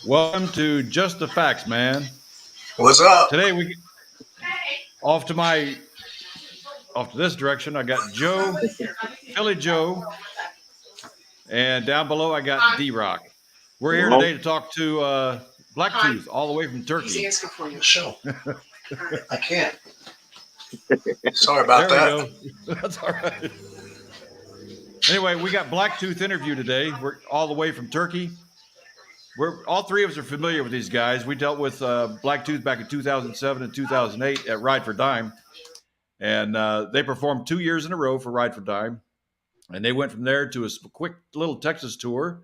Welcome to Just the Facts, man. What's up? Today we off to this direction. I got Joe, Philly Joe, and down below I got D-Rock. We're here today to talk to Blacktooth, all the way from Turkey. He's asking for your show. I can't. Sorry about there that. We go. That's all right. Anyway, we got Blacktooth interview today. We're all the way from Turkey. We're all three of us are familiar with these guys. We dealt with Blacktooth back in 2007 and 2008 at Ride for Dime, and they performed 2 years in a row for Ride for Dime, and they went from there to a quick little Texas tour,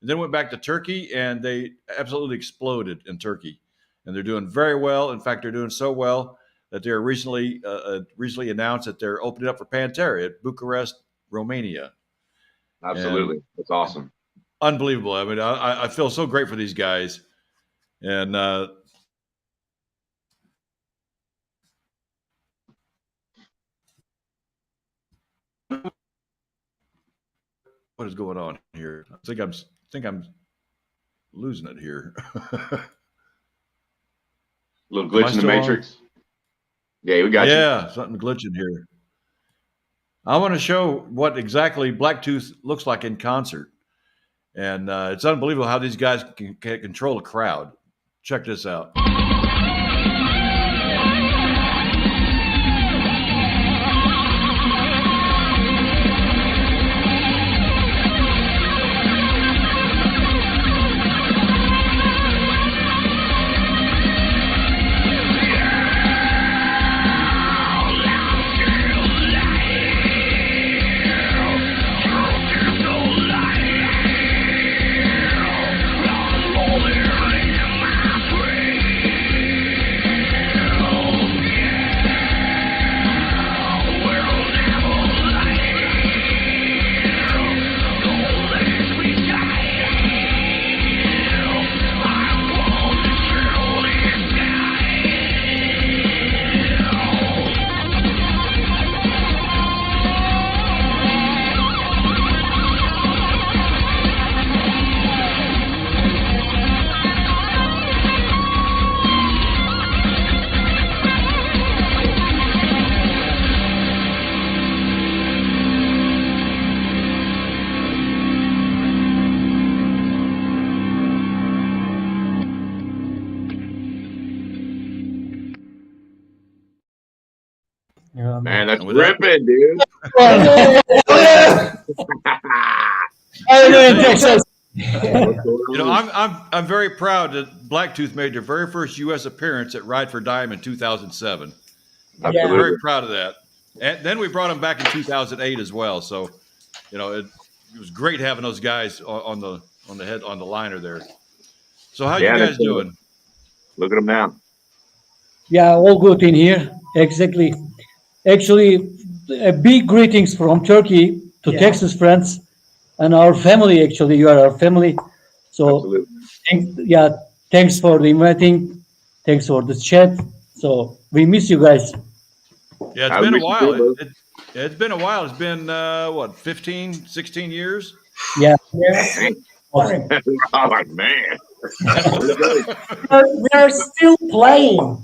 and then went back to Turkey, and they absolutely exploded in Turkey, and they're doing very well. In fact, they're doing so well that they're recently announced that they're opening up for Pantera at Bucharest, Romania. Absolutely, and that's awesome. Unbelievable. I mean, I feel so great for these guys. And what is going on here? I think I'm losing it here. A little glitch in the matrix. Yeah, we got you. Yeah, something glitching here. I want to show what exactly Blacktooth looks like in concert. And it's unbelievable how these guys can control a crowd. Check this out. Man, that's ripping, dude. You know, I'm very proud that Blacktooth made their very first U.S. appearance at Ride for Dime in 2007. I'm very proud of that. And then we brought them back in 2008 as well. So, you know, it was great having those guys on the liner there. So how you guys doing? Look at them now. Yeah, all good in here. Exactly. Actually, big greetings from Turkey to Texas friends and our family. Actually, you are our family. So, thanks for the inviting. Thanks for the chat. So we miss you guys. Yeah, it's been a while. It's been a while. It's been, 15, 16 years? Yeah. Oh, man. We are still playing.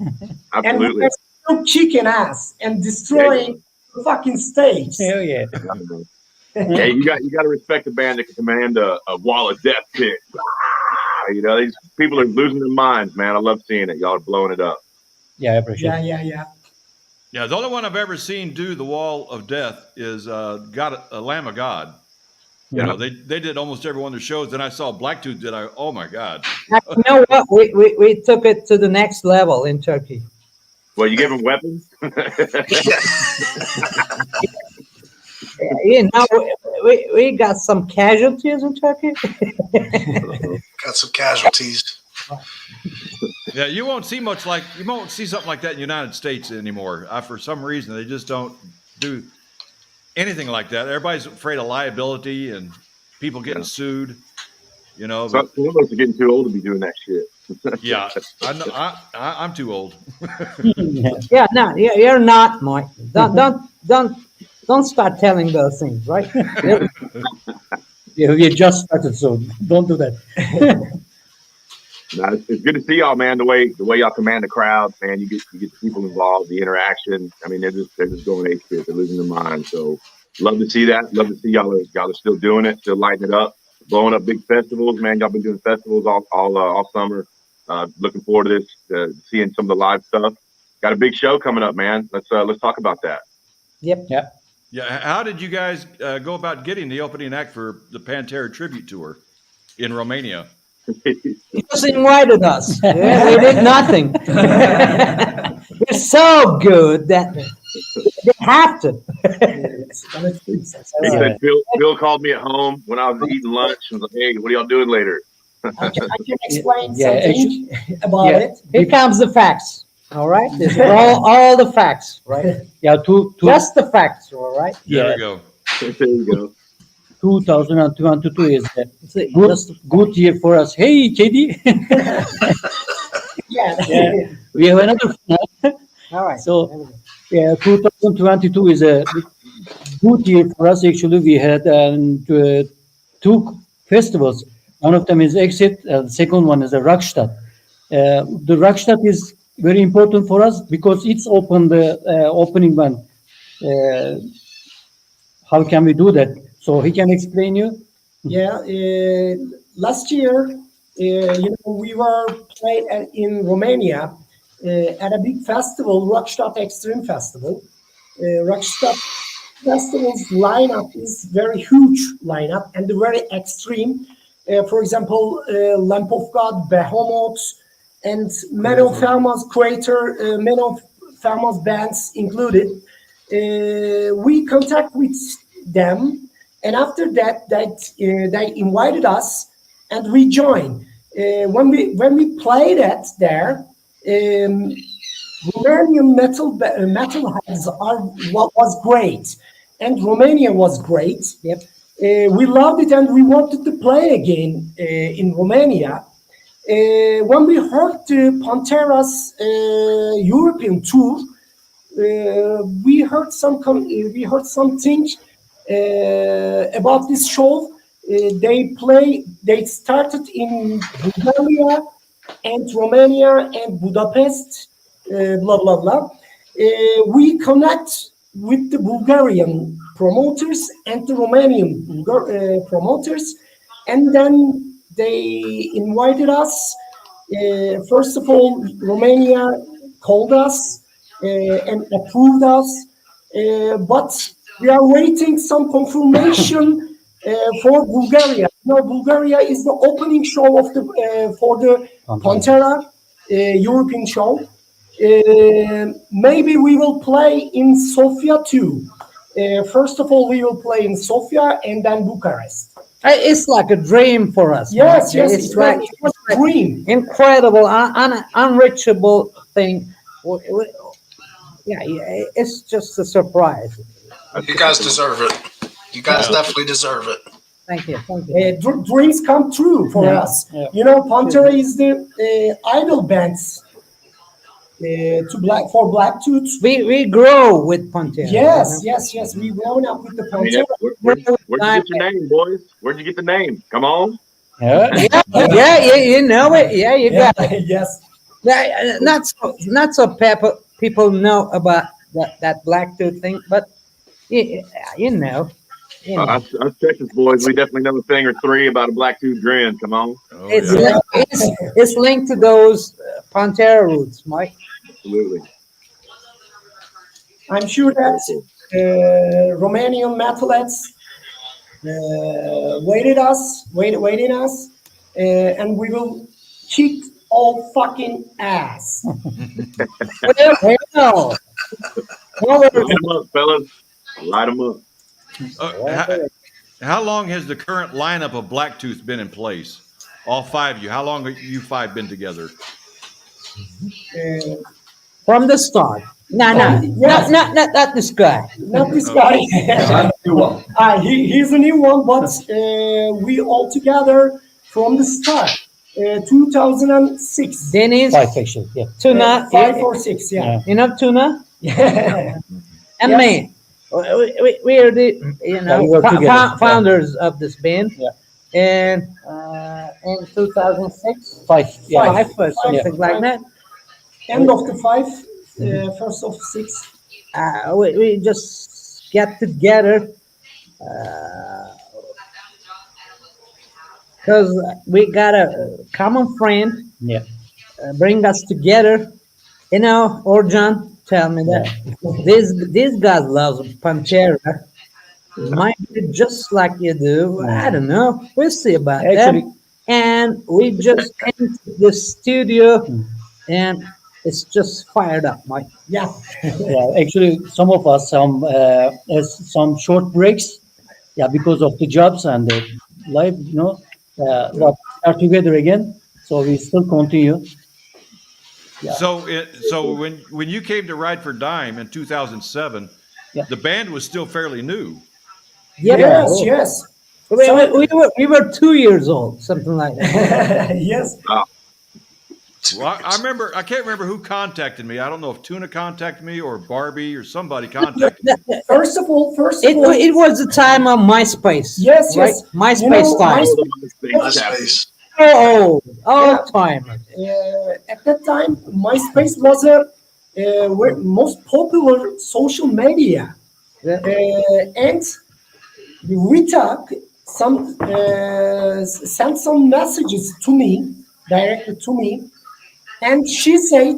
Absolutely. And we're still kicking ass and destroying the fucking stage. Hell yeah. Yeah, you got to respect the band that can command a wall of death pit. You know, these people are losing their minds, man. I love seeing it. Y'all are blowing it up. Yeah, I appreciate it. Yeah, the only one I've ever seen do the wall of death is God, a Lamb of God. You know, they did almost every one of their shows. Then I saw Blacktooth did. Oh my God! You know what? We took it to the next level in Turkey. Well, you give them weapons. You know, we got some casualties in Turkey. Got some casualties. Yeah, you won't see something like that in the United States anymore. For some reason, they just don't do anything like that. Everybody's afraid of liability and people getting sued. You know, some of us are getting too old to be doing that shit. Yeah, I'm too old. Yeah, no, you're not, Mike. Don't start telling those things, right? Yeah, we just started, so don't do that. No, it's good to see y'all, man. The way y'all command the crowd, man. You get the people involved, the interaction. I mean, they're just going ape shit. They're losing their mind. So love to see that. Love to see y'all are still doing it, still lighting it up, blowing up big festivals, man. Y'all been doing festivals all summer. Looking forward to this, seeing some of the live stuff. Got a big show coming up, man. Let's talk about that. Yep. Yeah. How did you guys go about getting the opening act for the Pantera tribute tour in Romania? He just invited us. Yeah, we did nothing. We're so good that they have to. He said, Bill called me at home when I was eating lunch and was like, "Hey, what are y'all doing later?" I can explain Yeah, something about yeah. it. Here comes the facts. All right, these are all the facts, right? Yeah, Just the facts, all right? There we go. There you go. 2022 is a See, good, just- good year for us. Hey, Katie. Yeah. We have another. all right. So- there we go. Yeah, 2022 is a good year for us. Actually, we had two festivals. One of them is Exit. The second one is a Rockstadt. The Rockstadt is very important for us because it's open the opening one. How can we do that? So he can explain you. Yeah, last year, we were playing in Romania at a big festival, Rockstadt Extreme Festival. Rockstadt Festival's lineup is very huge lineup and very extreme. For example, Lamp of God, Behemoth, and Man of Fermat's Creator, Man of Fermat's bands included. We contact with them, and after that, they invited us, and we joined. When we played there, Romanian metalheads was great, and Romania was great. Yep. We loved it, and we wanted to play again in Romania. When we heard the Pantera's European tour, we heard something about this show. They started in Bulgaria and Romania and Budapest, blah blah blah. We connect with the Bulgarian promoters and the Romanian promoters, and then they invited us. First of all, Romania called us and approved us, but we are waiting some confirmation for Bulgaria. Bulgaria is the opening show of the for the Pantera European show. Maybe we will play in Sofia too. First of all, we will play in Sofia and then Bucharest. It's like a dream for us. Yes, man. yes, It's it like was a dream. incredible, unreachable thing. Yeah, it's just a surprise. You guys deserve it. You guys definitely deserve it. Thank you. Thank you. Dreams come true for Yeah, us. yeah. Pantera is the idol bands for Blacktooth. We grow with Pantera. Yes, yes. We grown up with the I mean, Pantera. where'd you get your name, boys? Where'd you get the name? Come on. Yeah. Yeah, you know it. Yeah, you got it. Yes. Not so people know about that Blacktooth thing, but you know. Us Texas boys, we definitely know a thing or three about a Blacktooth grin. Come on. Oh, It's, yeah. it's linked to those Pantera roots, Mike. Absolutely. I'm sure that Romanian metalheads waiting us, and we will kick all fucking ass. Well, Light them up, fellas. Light them up. How long has the current lineup of Blacktooth been in place? All five of you. How long have you five been together? from the start. No, yes. not this guy. Not this guy. He's a new one, but we all together from the start. 2006. Dennis, Five actually. Yeah. Tuna, 5 or 6, yeah. you know Tuna, Yeah. and Yes. me. We are the we were together. founders of this band. Yeah. in 2006, Five. Yeah. five or something like that. End of the five, first of six. We just get together because we got a common friend Yeah. bring us together. You know, Orjan, tell me that this guy loves Pantera. Might be just like you do. I don't know. We'll see about Actually- that. And we just entered the studio, and it's just fired up, Mike. Yeah. Yeah, actually, some of us has some short breaks, yeah, because of the jobs and the life, but we are together again, so we still continue. Yeah. So when you came to Ride for Dime in 2007, Yeah. the band was still fairly new. Yep. Yes, yes. We were 2 years old, something like that. Yes. Well, I can't remember who contacted me. I don't know if Tuna contacted me or Barbie or somebody contacted me. First of all, It was the time of MySpace. Yes, right? yes. MySpace You know, time. MySpace. Oh, all Yeah. time. At that time, MySpace was most popular social media, and Rita sent some messages to me, directly to me, and she said,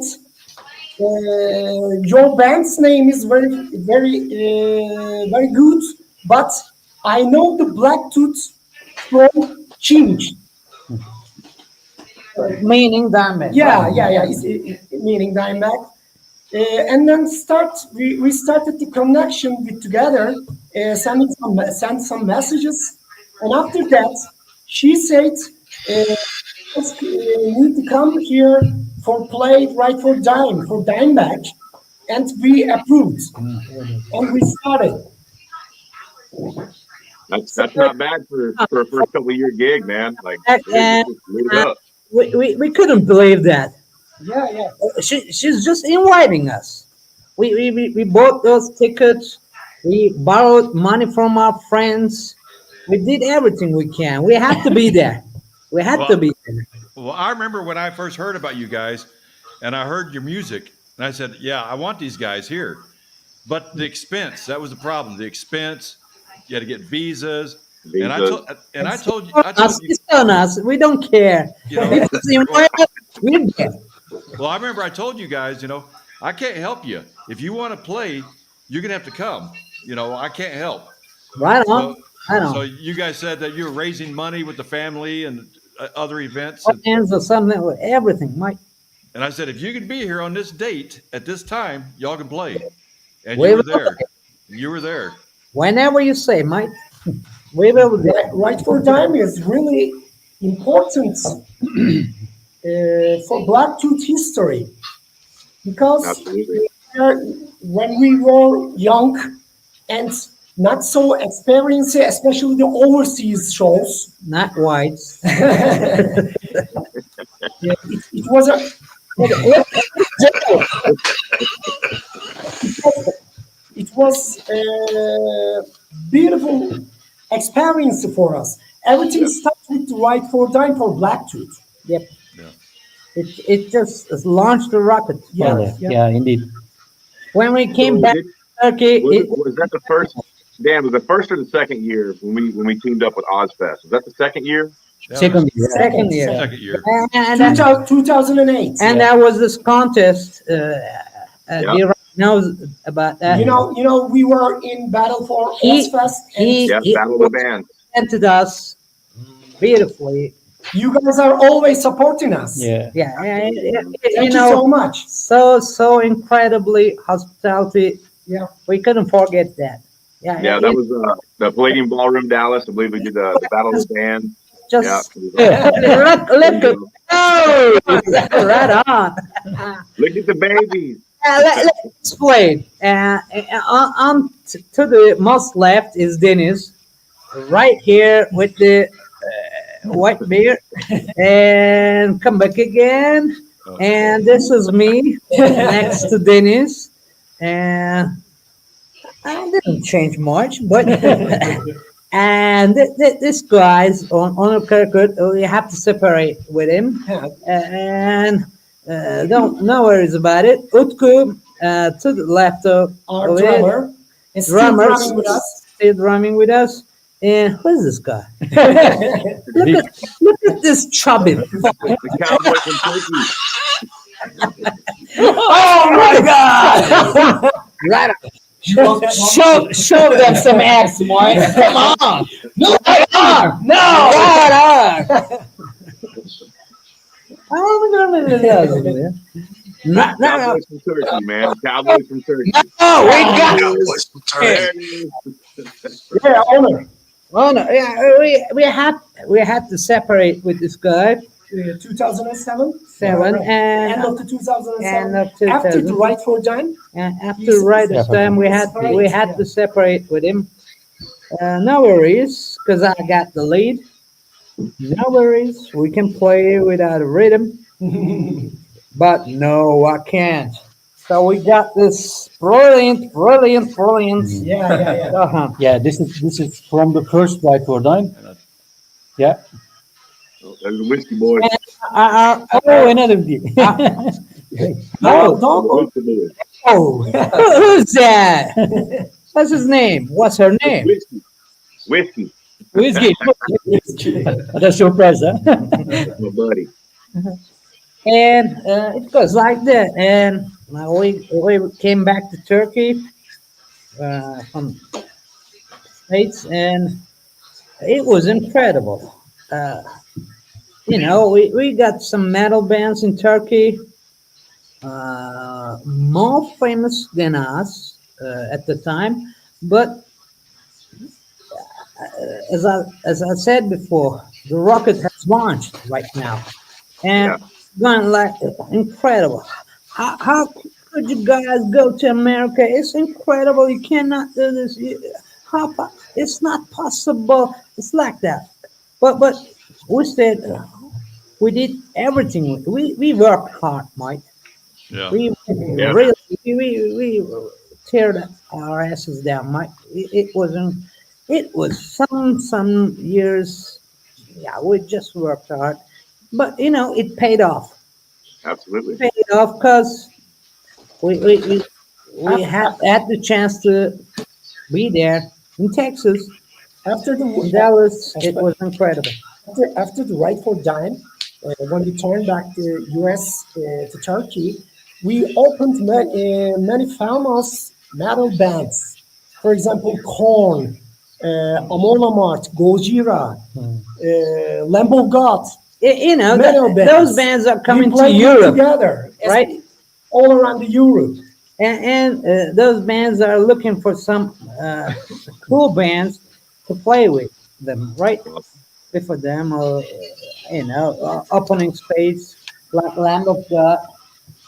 "Your band's name is very good, but I know the Blacktooth from Change." Meaning diamond. Yeah, meaning Dimebag. And then we started the connection with together, send some messages, and after that, she said, "Need to come here for play right for Dimebag," and we approved, and we started. That's not bad for a first couple of year gig, man. Like, And, just lit it up. we couldn't believe that. Yeah. She's just inviting us. We bought those tickets. We borrowed money from our friends. We did everything we can. We had to be there. We had to be there. Well, I remember when I first heard about you guys, and I heard your music, and I said, "Yeah, I want these guys here." But the expense—that was the problem. The expense. You had to get visas. And I told you, It's on us. We don't care. you know, If it's invited, we're there. well, I remember I told you guys, I can't help you. If you want to play, you're gonna have to come. I can't help. Right on. So, Right on. so you guys said that you were raising money with the family and other events, Hands or something with everything, Mike. and I said, if you can be here on this date at this time, y'all can play. And We you were will there. You were there. Whenever you say, Mike, we will be there. Right for Dime is really important for Blacktooth history, because Absolutely. when we were young and not so experienced, especially the overseas shows, Not whites. it was a it was a beautiful experience for us. Everything starts with the Right for Dime for Blacktooth. Yep. Yeah. It just launched the rocket. Yeah, indeed. When we came So back did- to Turkey, was that the first? Dan, was the first or the second year when we teamed up with Ozfest? Was that the second year? That Second was year. second year. second year. And 2008. and there was this contest. He knows about that. You know, we were in battle for He- Ozfest, and he- Yeah, Battle of the Band. presented us beautifully. you guys are always supporting us. Yeah. Yeah, Thank you you know, so much. so incredibly hospitality. Yeah. We couldn't forget that. Yeah, that was the Palladium Ballroom, Dallas. I believe we did the Battle of the Band. just Yeah. let go. Oh, right on. Look at the babies. Let's explain. To the most left is Dennis, right here with the white beard, and come back again. And this is me next to Dennis, and I didn't change much, but And this guy's on a Kirkwood, we have to separate with him. Yeah. And don't no worries about it. Utku to the left of Our it, drummer is still drummer drumming with us. still drumming with us. And who's this guy? look at this chubby. The cowboy from Turkey. Oh my God! Right. Show them some abs, Mike. Come on. No, right arm. No, right arm. Oh, no. Cowboys from Turkey, man. Cowboys from Turkey. Oh, we got There it is. Yeah, owner. Oh no, yeah, we had to separate with this guy. 2007. Seven Right. and End of the 2007. and up to After the right for time. and after right this time we had to separate with him. No worries, because I got the lead. No worries, we can play without a rhythm. But no, I can't. So we got this brilliant. Yeah. Uh-huh. Yeah, this is from the first Right for Dine. Yeah. Oh, there's the whiskey boy. Oh, another deal. Oh, Whiskey boy. oh, who's that? What's his name? What's her name? Whiskey. Whiskey. That's your prize, huh? My buddy. And it goes like that. And we came back to Turkey from States, and it was incredible. We got some metal bands in Turkey, more famous than us at the time. But as I said before, the rocket has launched right now, and going like incredible. How could you guys go to America? It's incredible. You cannot do this. It's not possible. It's like that. But we said we did everything. We worked hard, Mike. Yeah. We really we teared our asses down, Mike. It was some years. Yeah, we just worked hard, but it paid off. Absolutely. Paid off because we had the chance to be there in Texas. After the It was incredible. after the right for time, when we turned back to US to Turkey, we opened many famous metal bands. For example, Korn, Amon Amarth, Gojira, Lamb of God. Metal bands. Those bands are coming We to played Europe, together, right? all around the Europe. And those bands are looking for some cool bands to play with them, right? For them, or opening space like Lamb of God.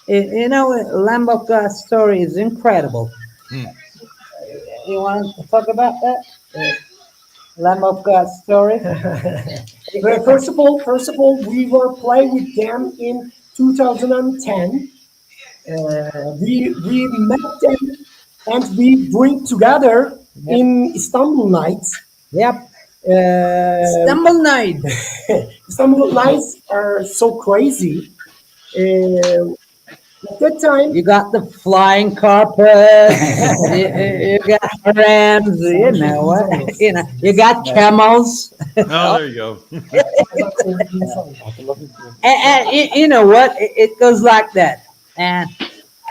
Lamb of God's story is incredible. You want to talk about that? Lamb of God's story. Well, first of all, we were playing with them in 2010. We met them and we drink together in Istanbul nights. Yep. Istanbul night. Istanbul nights are so crazy. At that time, You got the flying carpet. you got rams. You got camels. Oh, there you go. And you know what? It goes like that. And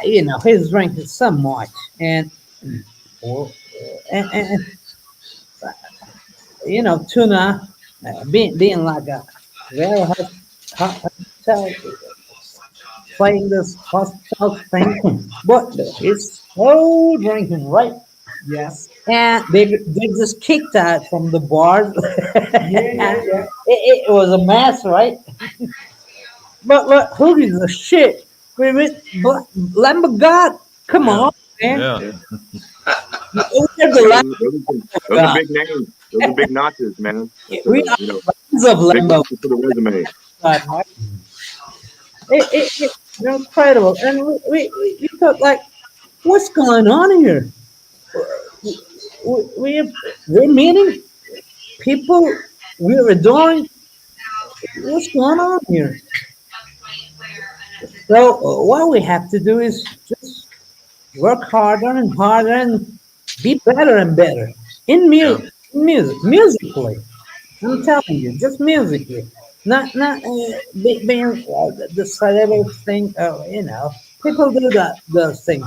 he's drinking so much, and tuna being like a very hot playing this hostile thing, but it's so drinking, right? yes, And they just kicked out from the bar. yeah. It was a mess, right? but who gives a shit? Lamb of God, come on, man. Yeah. We're the Those are big names. Those are big notches, man. We are Lambs of Big Lamb of notches for the resume. God, right? It's incredible, and we thought like, what's going on here? We're meeting people we were doing. What's going on here? So what we have to do is just work harder and harder and be better and better in musically. I'm telling you, just musically, not being the celebrity thing. People do those things.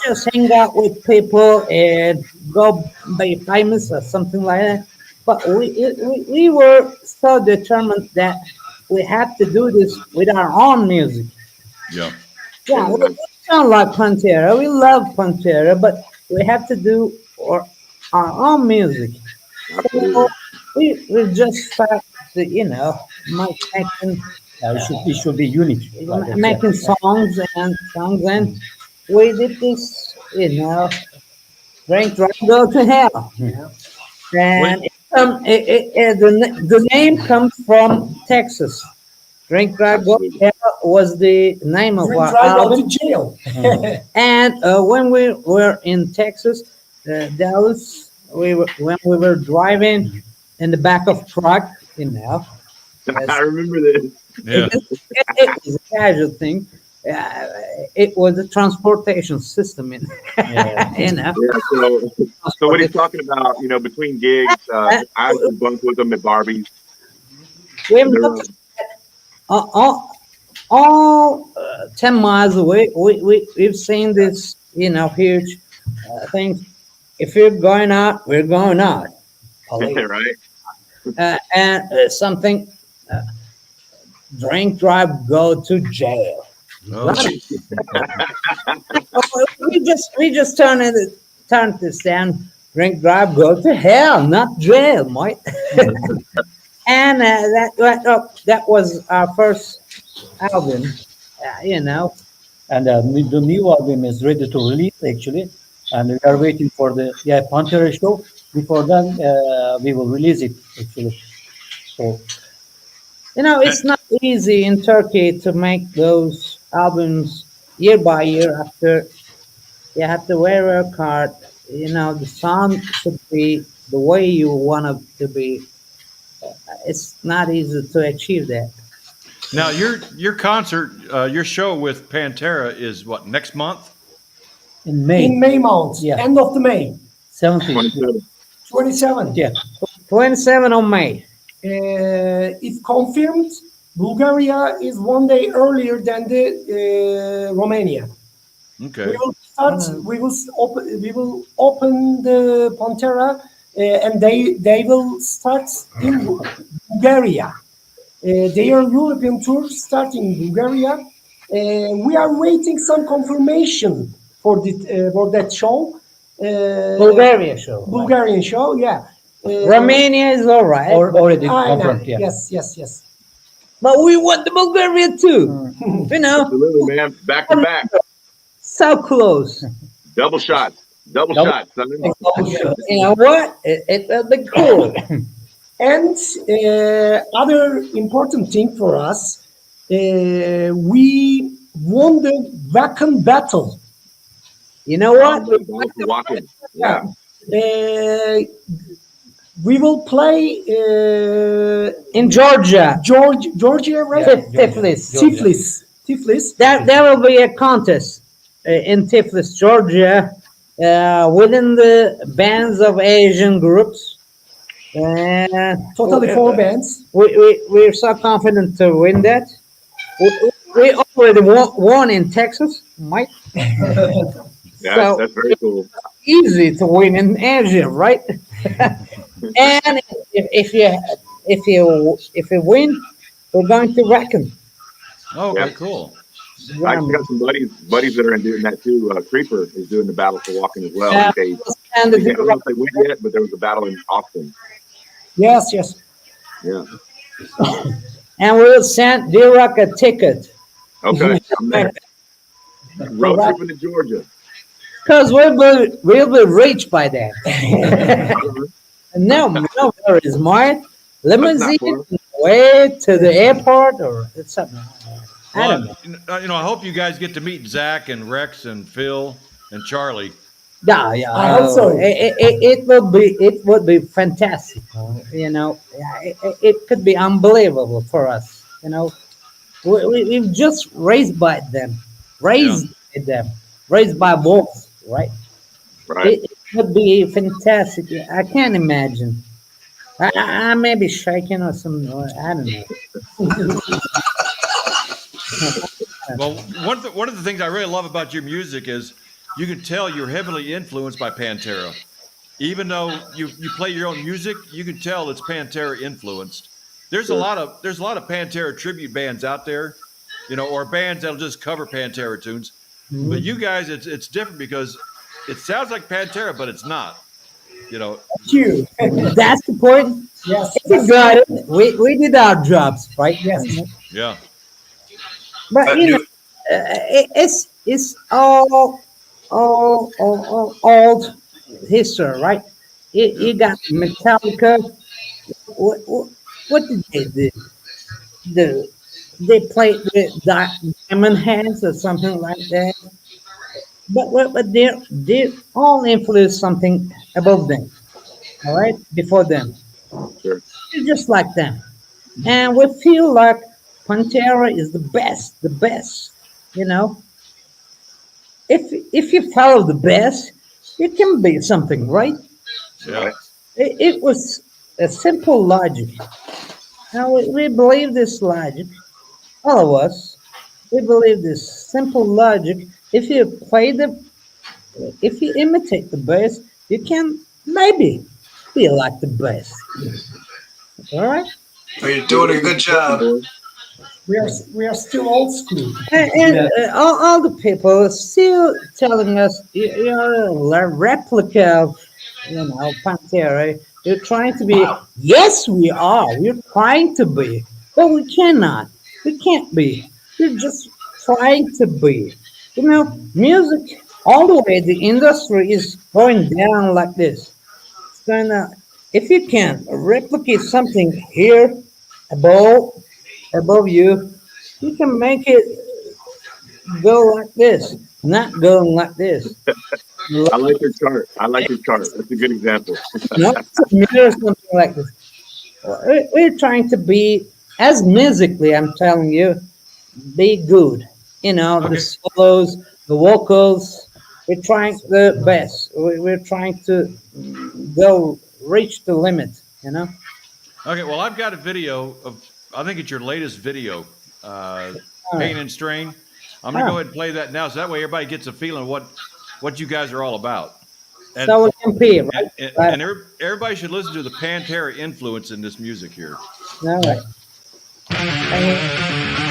Just hang out with people and go be famous or something like that. But we were so determined that we had to do this with our own music. Yeah. Yeah, we sound like Pantera. We love Pantera, but we have to do our own music. So Absolutely. we just start, making It should be unique. Like I said. making songs, and we did this, drink, drive, go to hell. Yeah. And the name comes from Texas. Drink, drive, go to Absolutely. hell was the name of Drink, our drive, go album. to jail. And when we were in Texas, Dallas, when we were driving in the back of truck, I remember this. Yeah. it was a casual thing. It was a transportation system, Yeah. Yeah. So what he's talking about, between gigs, I actually bunked with them at Barbie's. We've They're, looked all 10 miles away. We've seen this, huge thing. If you're going out, we're going out. right? And something, drink, drive, go to jail. Oh, We just turn this down. Drink, drive, go to hell, not jail, mate. And that was our first album. And the new album is ready to release actually, and we are waiting for the Pantera show. Before then, we will release it actually. So It's not easy in Turkey to make those albums year by year. After you have to wear a card. The sound should be the way you want it to be. It's not easy to achieve that. now your concert, your show with Pantera is what, next month? in May, In May month, Yeah. end of the May, 17th. 27. 27. Yeah. 27 on May. If confirmed, Bulgaria is one day earlier than the Romania. Okay. We will start. We will open the Pantera, and they will start in Bulgaria. Their European tour start in Bulgaria. We are waiting some confirmation for that show. Bulgaria show. Bulgarian show, yeah. Romania is all right. Already I know. confirmed. Yeah. Yes. But we want the Bulgaria too. Absolutely, man. Back to back. So close. Double shots. Double shots. Son. You know what? It will be cool. And other important thing for us, we won the Wacken battle. You know what? Walking. Yeah. We will play In Georgia, Georgia, right? Tiflis. There will be a contest in Tiflis, Georgia, within the bands of Asian groups. Totally 4 bands. We're so confident to win that. We already won in Texas, Mike. Yeah, that's very cool. Easy to win in Asia, right? And if you win, we're going to reckon. Oh, okay, Yeah. cool. I actually got some buddies that are doing that too. Creeper is doing the battle for walking as well. Yeah. They, And I don't know if they win yet, but there was a battle in Austin. Yes. Yeah. we'll send D-Rock a ticket. Okay. I'm there. Road tripping to Georgia. Because we'll be rich by then. No worries, Mike. Limousine way to the airport or it's something. I don't know. I hope you guys get to meet Zach and Rex and Phil and Charlie. Yeah, yeah. I hope so. It would be fantastic. Yeah, it could be unbelievable for us. We've just raised by them, Yeah. raised by them, raised by wolves, right? Right. It would be fantastic. I can't imagine. I may be shaking or some. Or I don't know. Well, one of the things I really love about your music is you can tell you're heavily influenced by Pantera. Even though you play your own music, you can tell it's Pantera influenced. There's a lot of Pantera tribute bands out there, or bands that'll just cover Pantera tunes. But you guys, it's different because it sounds like Pantera, but it's not. Thank you. That's the point. Yes. We got it. We did our jobs, right? Yes. Yeah, But it's all old history, right? You got Metallica. What did they do? They played with Diamond Hands or something like that. But they're all influenced something above them, all right, before them. Sure. They're just like them, and we feel like Pantera is the best, the best. You know, if you follow the best, you can be something, right? yeah, It was a simple logic. Now we believe this logic, all of us. We believe this simple logic. If you imitate the best, you can maybe be like the best. All right. Well, you're doing a good job. We are still old school. And all the people are still telling us you're a replica of, Pantera. You're trying to be. Yes, we are. We're trying to be, but we cannot. We can't be. We're just trying to be. Music all the way. The industry is going down like this. It's going to. If you can replicate something here above you, you can make it go like this, not going like this. I like your chart. That's a good example. Not mirror something like this. We're trying to be as musically. I'm telling you, be good. Okay. The solos, the vocals. We're trying the best. We're trying to go reach the limit. Okay, well, I've got a video of, I think it's your latest video, All Pain right. and Strain. I'm going to Oh. go ahead and play that now, so that way everybody gets a feeling of what you guys are all about. And, So we compete, right? and everybody should listen to the Pantera influence in this music here. All right. And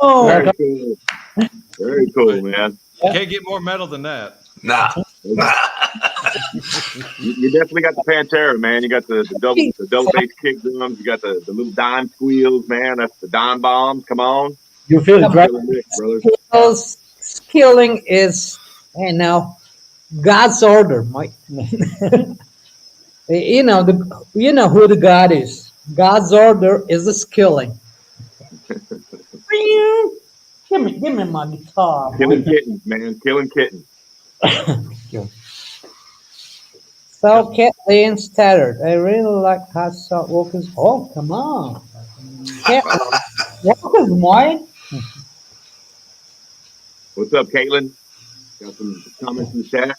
Oh, Very cool. Very cool, man. Can't get more metal than that. Nah. You definitely got the Pantera, man. You got the double bass kick drums. You got the little dime squeals, man. That's the dime bombs. Come on. You feel it, right? Brothers. skilling is, God's order, Mike. You know who the God is. God's order is the skilling. Give me my guitar. Killing kittens, man. Killing kittens. So Kathleen stuttered. I really like hot salt walkers. Oh, come on. Walkers, Mike. What's up, Caitlin? Got some comments in the chat.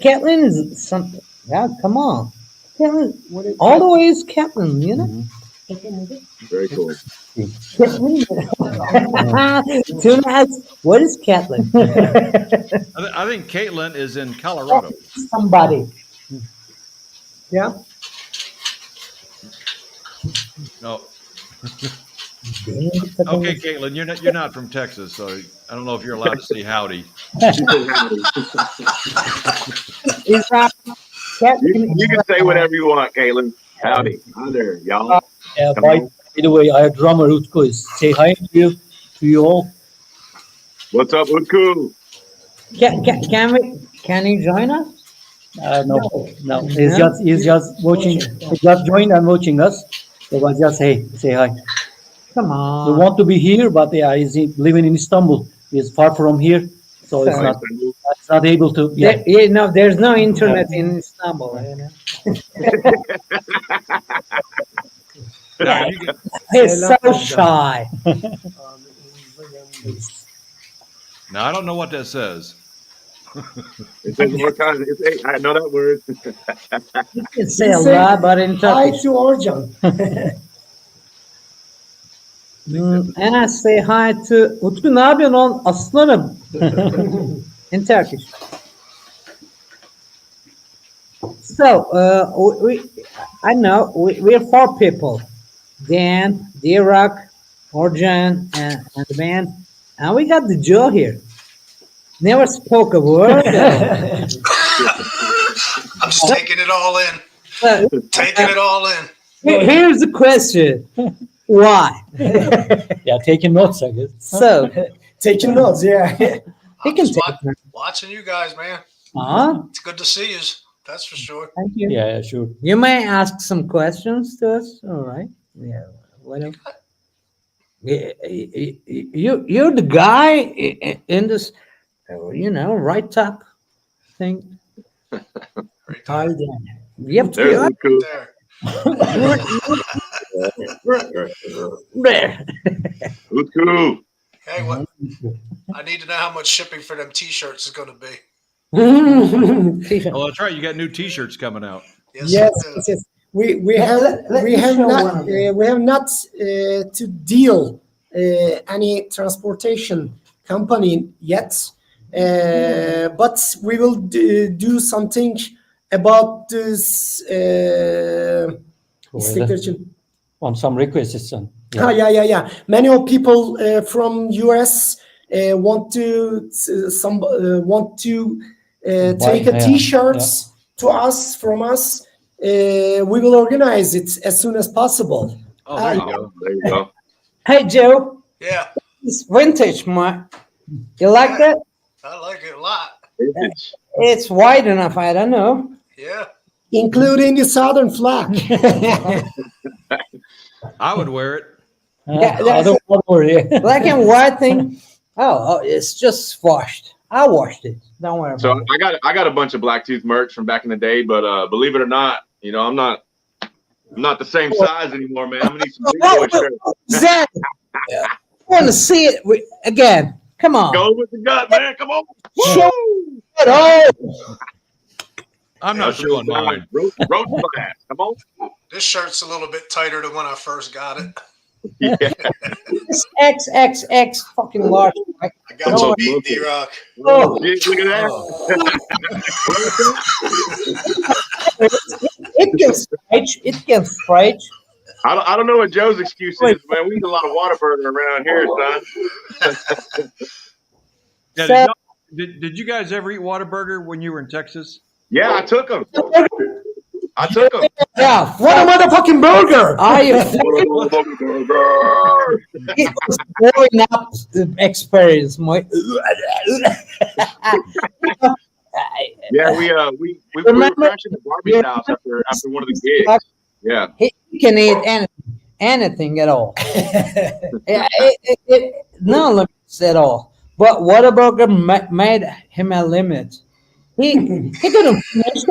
Kathleen is something. Yeah, come on. Kathleen, all the way is Kathleen, you know? Very cool. Too nice. What is Kathleen? I think Caitlin is in Colorado. Somebody. Yeah. No. Okay, Caitlin, you're not from Texas, so I don't know if you're allowed to say howdy. Is that You can say whatever you want, Caitlin. Howdy. Hi there, y'all. By the way, our drummer Utku is say hi to you all. What's up, Utku? Can he join us? No. He's just watching. He just joined and watching us. So was just say hi. Come We on. want to be here, but yeah, he's living in Istanbul. He's far from here, so it's not able to. Yeah. There's no internet in Istanbul. Now, you can- He's so shy. now, I don't know what that says. It says more times. I know that word. You can say a lot, but in Hi Turkish. to Orcan. And I say hi to Utku. Ne yapıyorsun oğlum? Aslanım. In Turkish. So, I know we're four people. Dan, D-Rock, Orjan, and the band. And we got the Joe here. Never spoke a word. I'm just taking it all in. So, Taking it all in. here's the question. Why? Yeah, taking notes, I guess. So, Taking notes, yeah. he I'm can just take it. watching you guys, man. Uh-huh. It's good to see you. That's for sure. Thank you. Yeah, sure. You may ask some questions to us. All right. Yeah. Whatever. You're the guy in this, right top thing. Right Hi there. there. You have to There's Utku. there. Utku. Hey, what? I need to know how much shipping for them T-shirts is going to be. Oh, that's right. You got new T-shirts coming out. Yes, yes. We have not to deal any transportation company yet, but we will do something about this. İstekler için. On some requests, son. Yeah. Many of people from US want to take a T-shirts to us from us. We will organize it as soon as possible. Oh, there you go. There you go. Hey, Joe. Yeah, It's vintage, man. You like that? I like it a lot. It's wide enough. I don't know. Yeah. Including the southern flag. I would wear it. Yeah, I don't worry. Black and white thing. Oh, it's just washed. I washed it. Don't worry So about it. I got a bunch of Blacktooth merch from back in the day, but believe it or not, I'm not the same size anymore, man. I'm gonna need some big boy shirts. Exactly. I want to see it again. Come on. Go with the gut, man. Come on. Show it all. I'm not showing mine. Roast blast. Come on. This shirt's a little bit tighter than when I first got it. Yeah. It's XXX fucking large. I got you beat, D-Rock. Oh, shit, look at that. It can stretch. I don't know what Joe's excuse is, man. We eat a lot of Whataburger around here, son. Yeah, So, did you guys ever eat Whataburger when you were in Texas? Yeah, I took them. I took them. yeah, What a motherfucking burger! are you? Burger. It was growing up experience, Mike. Yeah, we were Remember- crashing at Barbie's house after one of the gigs. Yeah. He can eat anything at all. Yeah, no limits at all. But Whataburger made him a limit. He couldn't finish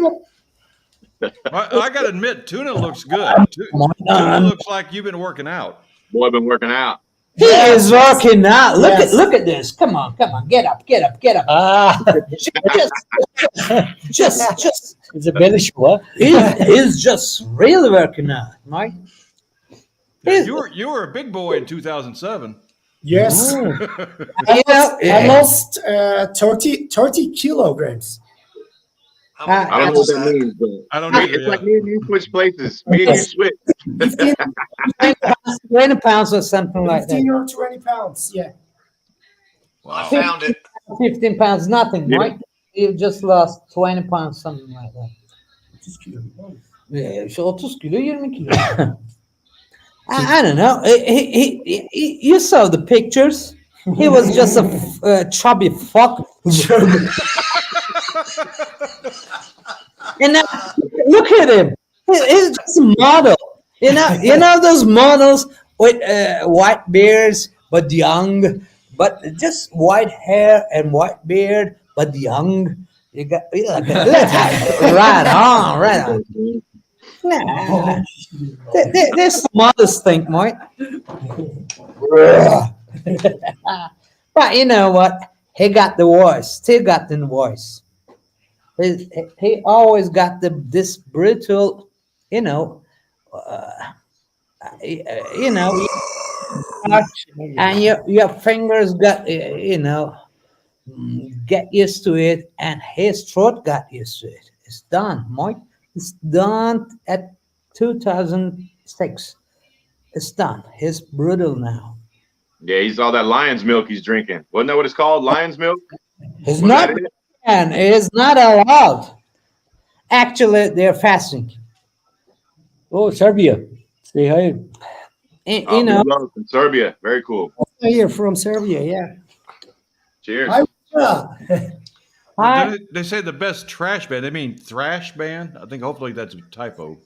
it. I got to admit, tuna looks good. Tuna looks like you've been working out. Boy, I've been working out. He is working out. Yes. Look at this. Come on, get up. Ah, Just. it's a belly show, huh? He's just really working out, Mike. Yeah, you were a big boy in 2007. Yes. Oh, You know, I lost 30 kilograms. I don't know what that means, but I don't know. it's like me and you switch places. Me and you switch. 15, 20 pounds or something like 15 that. or 20 pounds. Yeah. I found it. 15 pounds, nothing, Yeah. Mike. You just lost 20 pounds, something like that. Yeah, şu 30 kilo, 20 kilo. I don't know. You saw the pictures. He was just a chubby fuck. And now, look at him. He's just a model. You know those models with white beards but young, but just white hair and white beard but young. Right on. Nah. This models thing, Mike. But you know what? He got the voice. Still got the voice. He always got this brutal, you know, and your fingers got, get used to it, and his throat got used to it. It's done, Mike. It's done at 2006. It's done. He's brutal now. Yeah, he's all that lion's milk he's drinking. Wasn't that what it's called? Lion's milk? He's Was not, that it? and it is not allowed. Actually, they're fasting. oh, Serbia. Say hi. You know, love from Serbia. Very cool. Here from Serbia. Yeah. Cheers. Yeah. They say the best trash band. They mean thrash band. I think hopefully that's a typo.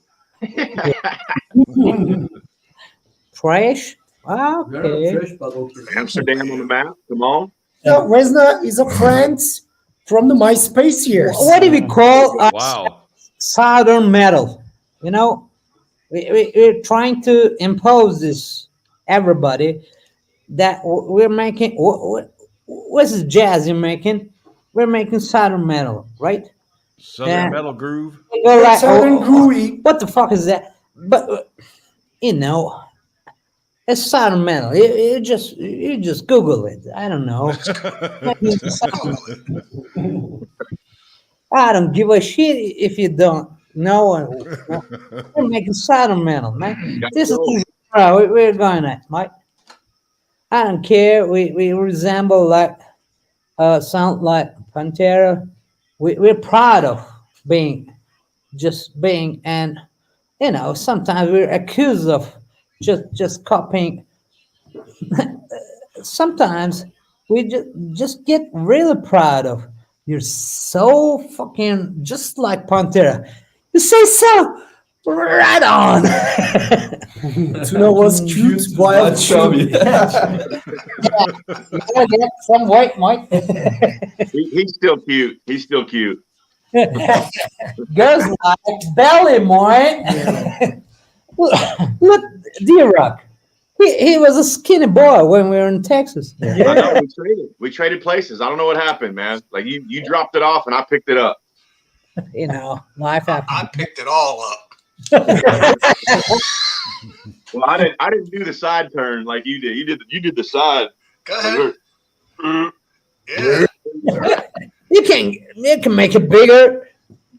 trash. Okay. Amsterdam on the map. Come on. Resna is a friend from the MySpace years. What do we call Wow. Southern metal? You know, we're trying to impose this everybody that we're making. What's this jazz you're making? We're making Southern metal, right? Southern Yeah. metal groove. We go like, Southern groovy. what the fuck is that? But you know, it's Southern metal. You just Google it. I don't know. I don't give a shit if you don't know. We're making Southern metal, man. This is where we're going at, Mike. I don't care. We resemble like sound like Pantera. We're proud of being and you know, sometimes we're accused of just copying. Sometimes we just get really proud of. You're so fucking just like Pantera. You say so. Right on. Tuna was cute, wild, chubby. Some white Mike. He's still cute. He's still cute. Girls like belly, Mike. Look, D-Rock. He was a skinny boy when we were in Texas. I know, we traded places. I don't know what happened, man. Like you dropped it off and I picked it up. You know, life happens. I picked it all up. Well, I didn't do the side turn like you did. You did the side. Go ahead. Yeah. You can make it bigger.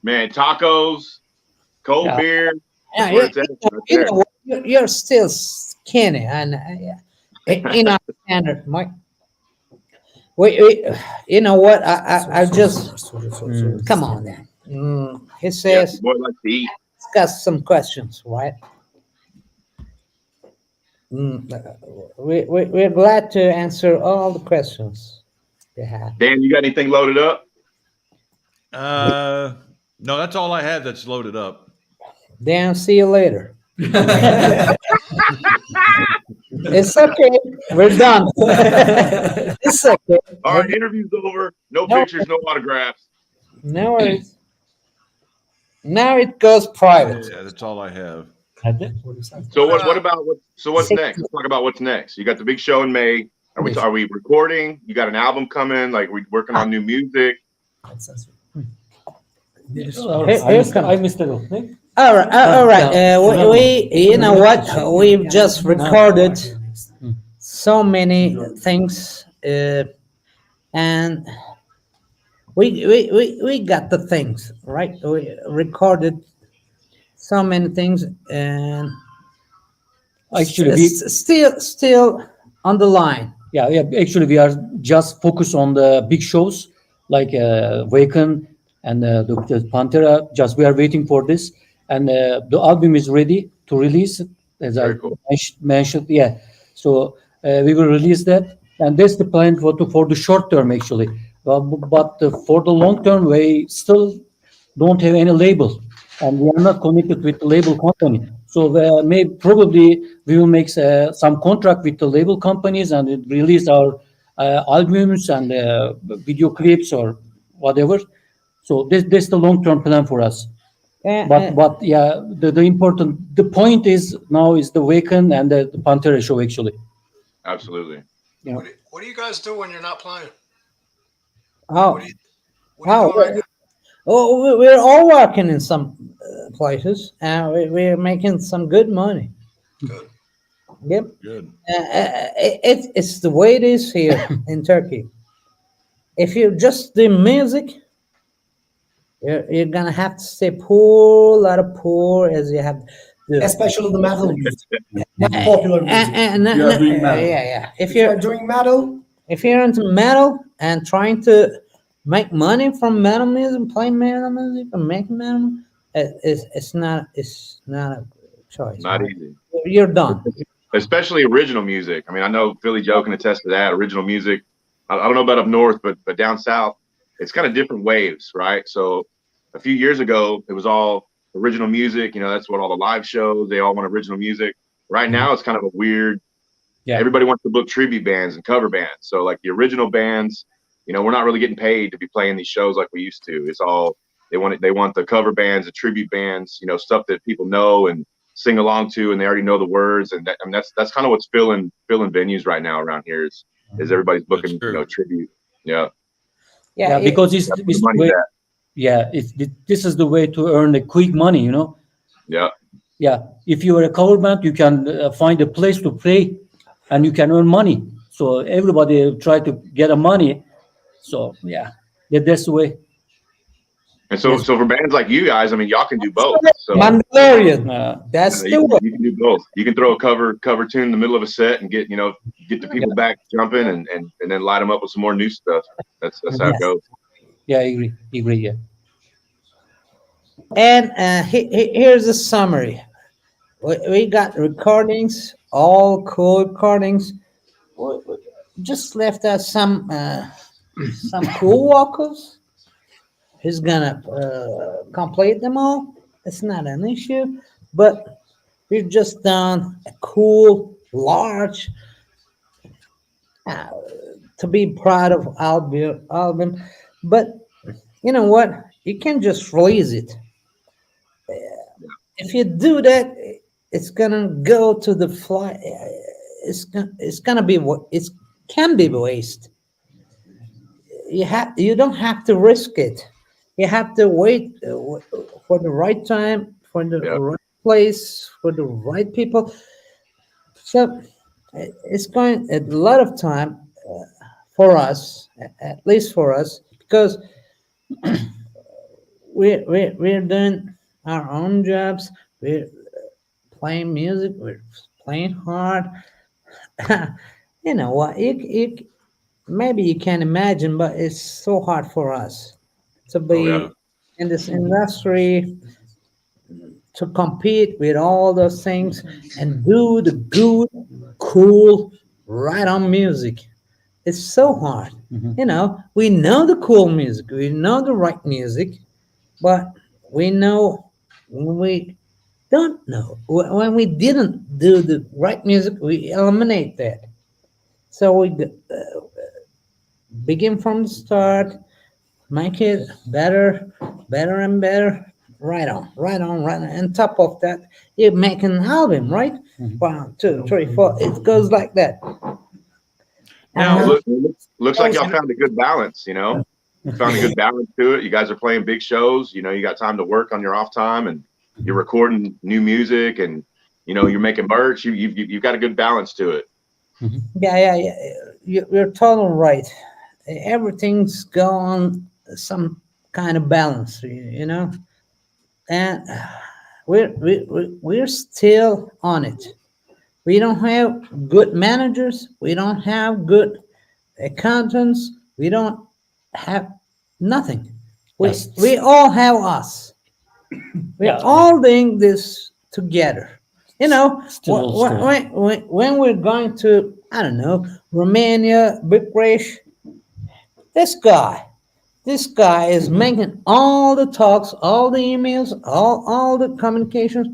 Man, tacos, cold Yeah. beer. Yeah, That's where it's at, right you there. know what? you're still skinny, and in our standard, Mike. We you know what? I just come on then. He Yeah, says boy likes to eat. he's got some questions, right? We're glad to answer all the questions they have. Dan, you got anything loaded up? No, that's all I have that's loaded up. Dan, see you later. It's okay. We're done. It's okay. All right, interview's over. No No. pictures, no autographs. No worries. Now it goes private. Yeah, that's all I have. So what's next? Let's talk about what's next. You got the big show in May. Are we recording? You got an album coming? Like we working on new music? I missed it. All right, all right. We, you know what? We've just recorded so many things, and we got the things right. We recorded so many things, and Actually, we still on the line. yeah, actually we are just focused on the big shows like Waken and the Pantera. Just we are waiting for this, and the album is ready to release as Very I cool. mentioned. Yeah, so we will release that, and that's the plan for the short term actually. But for the long term, we still don't have any label, and we are not connected with the label company. So probably we will make some contract with the label companies and we'll release our albums and video clips or whatever. So that's the long term plan for us. But yeah, the point is now is the Waken and the Pantera show actually. Absolutely. You know, What do you guys do when you're not playing? Oh, What are you doing right now? we're all working in some places, and we're making some good money. Good. Yep. Good. It's the way it is here in Turkey. If you just do music, you're gonna have to stay poor, a lot of poor, as you have to. Especially the metal music, popular music. You are doing metal. Yeah. If you're doing metal, If you're into metal and trying to make money from metal music, playing metal music, and making metal, it's not a choice. Not right? easy. You're done. Especially original music. I mean, I know Philly Joe can attest to that. Original music. I don't know about up north, but down south, it's kind of different waves, right? So a few years ago, it was all original music. You know, that's what all the live shows, they all want original music. Right now, it's kind of a weird. Yeah. Everybody wants to book tribute bands and cover bands. So like the original bands, you know, we're not really getting paid to be playing these shows like we used to. It's all they want the cover bands, the tribute bands, you know, stuff that people know and sing along to, and they already know the words. And that, I mean, that's kind of what's filling venues right now around here is everybody's booking, That's true. you know, tribute. Yeah. yeah, because it's That's where it's the money's way, at. yeah, this is the way to earn a quick money, you know. Yeah. Yeah, if you are a cover band, you can find a place to play, and you can earn money. So everybody try to get a money. So yeah, that's the way. And so for bands like you guys, I mean, y'all can do both. So Mandalorian. That's you, the way. you can do both. You can throw a cover tune in the middle of a set and get the people back jumping and then light them up with some more new stuff. That's how it Yes. goes. Yeah, I agree. Yeah. And here's a summary. We got recordings, all cool recordings. We just left us some cool vocals. He's gonna complete them all. It's not an issue, but we've just done a cool, large, to be proud of album. But you know what? You can't just release it. If you do that, it's gonna go to the fly. It's gonna be what it can be waste. You don't have to risk it. You have to wait for the right time, for the right place, for the right people. So it's going a lot of time for us, at least for us, because we're doing our own jobs. We're playing music. We're playing hard. You know what? Maybe you can imagine, but it's so hard for us to Oh yeah. be in this industry, to compete with all those things and do the good, cool, right on music. It's so hard. Mhm. You know, we know the cool music, we know the right music, but we know when we don't know, when we didn't do the right music, we eliminate that. So we begin from the start, make it better, better and better. Right on, right on, right on. And top of that, you make an album, right? Mhm. 1, 2, 3, 4. It goes like that. Now, Well, Uh, looks like y'all found a good balance. You found a good balance to it. You guys are playing big shows. You got time to work on your off time, and you're recording new music, and you're making merch. You've got a good balance to it. yeah. You're totally right. Everything's gone some kind of balance, you know, and we're still on it. We don't have good managers. We don't have good accountants. We don't have nothing. We Yes. we all have us. We're Yeah. all doing this together. You know, Still old school. when we're going to, I don't know, Romania, Bucharest, this guy, this guy is making all the talks, all the emails, all the communications.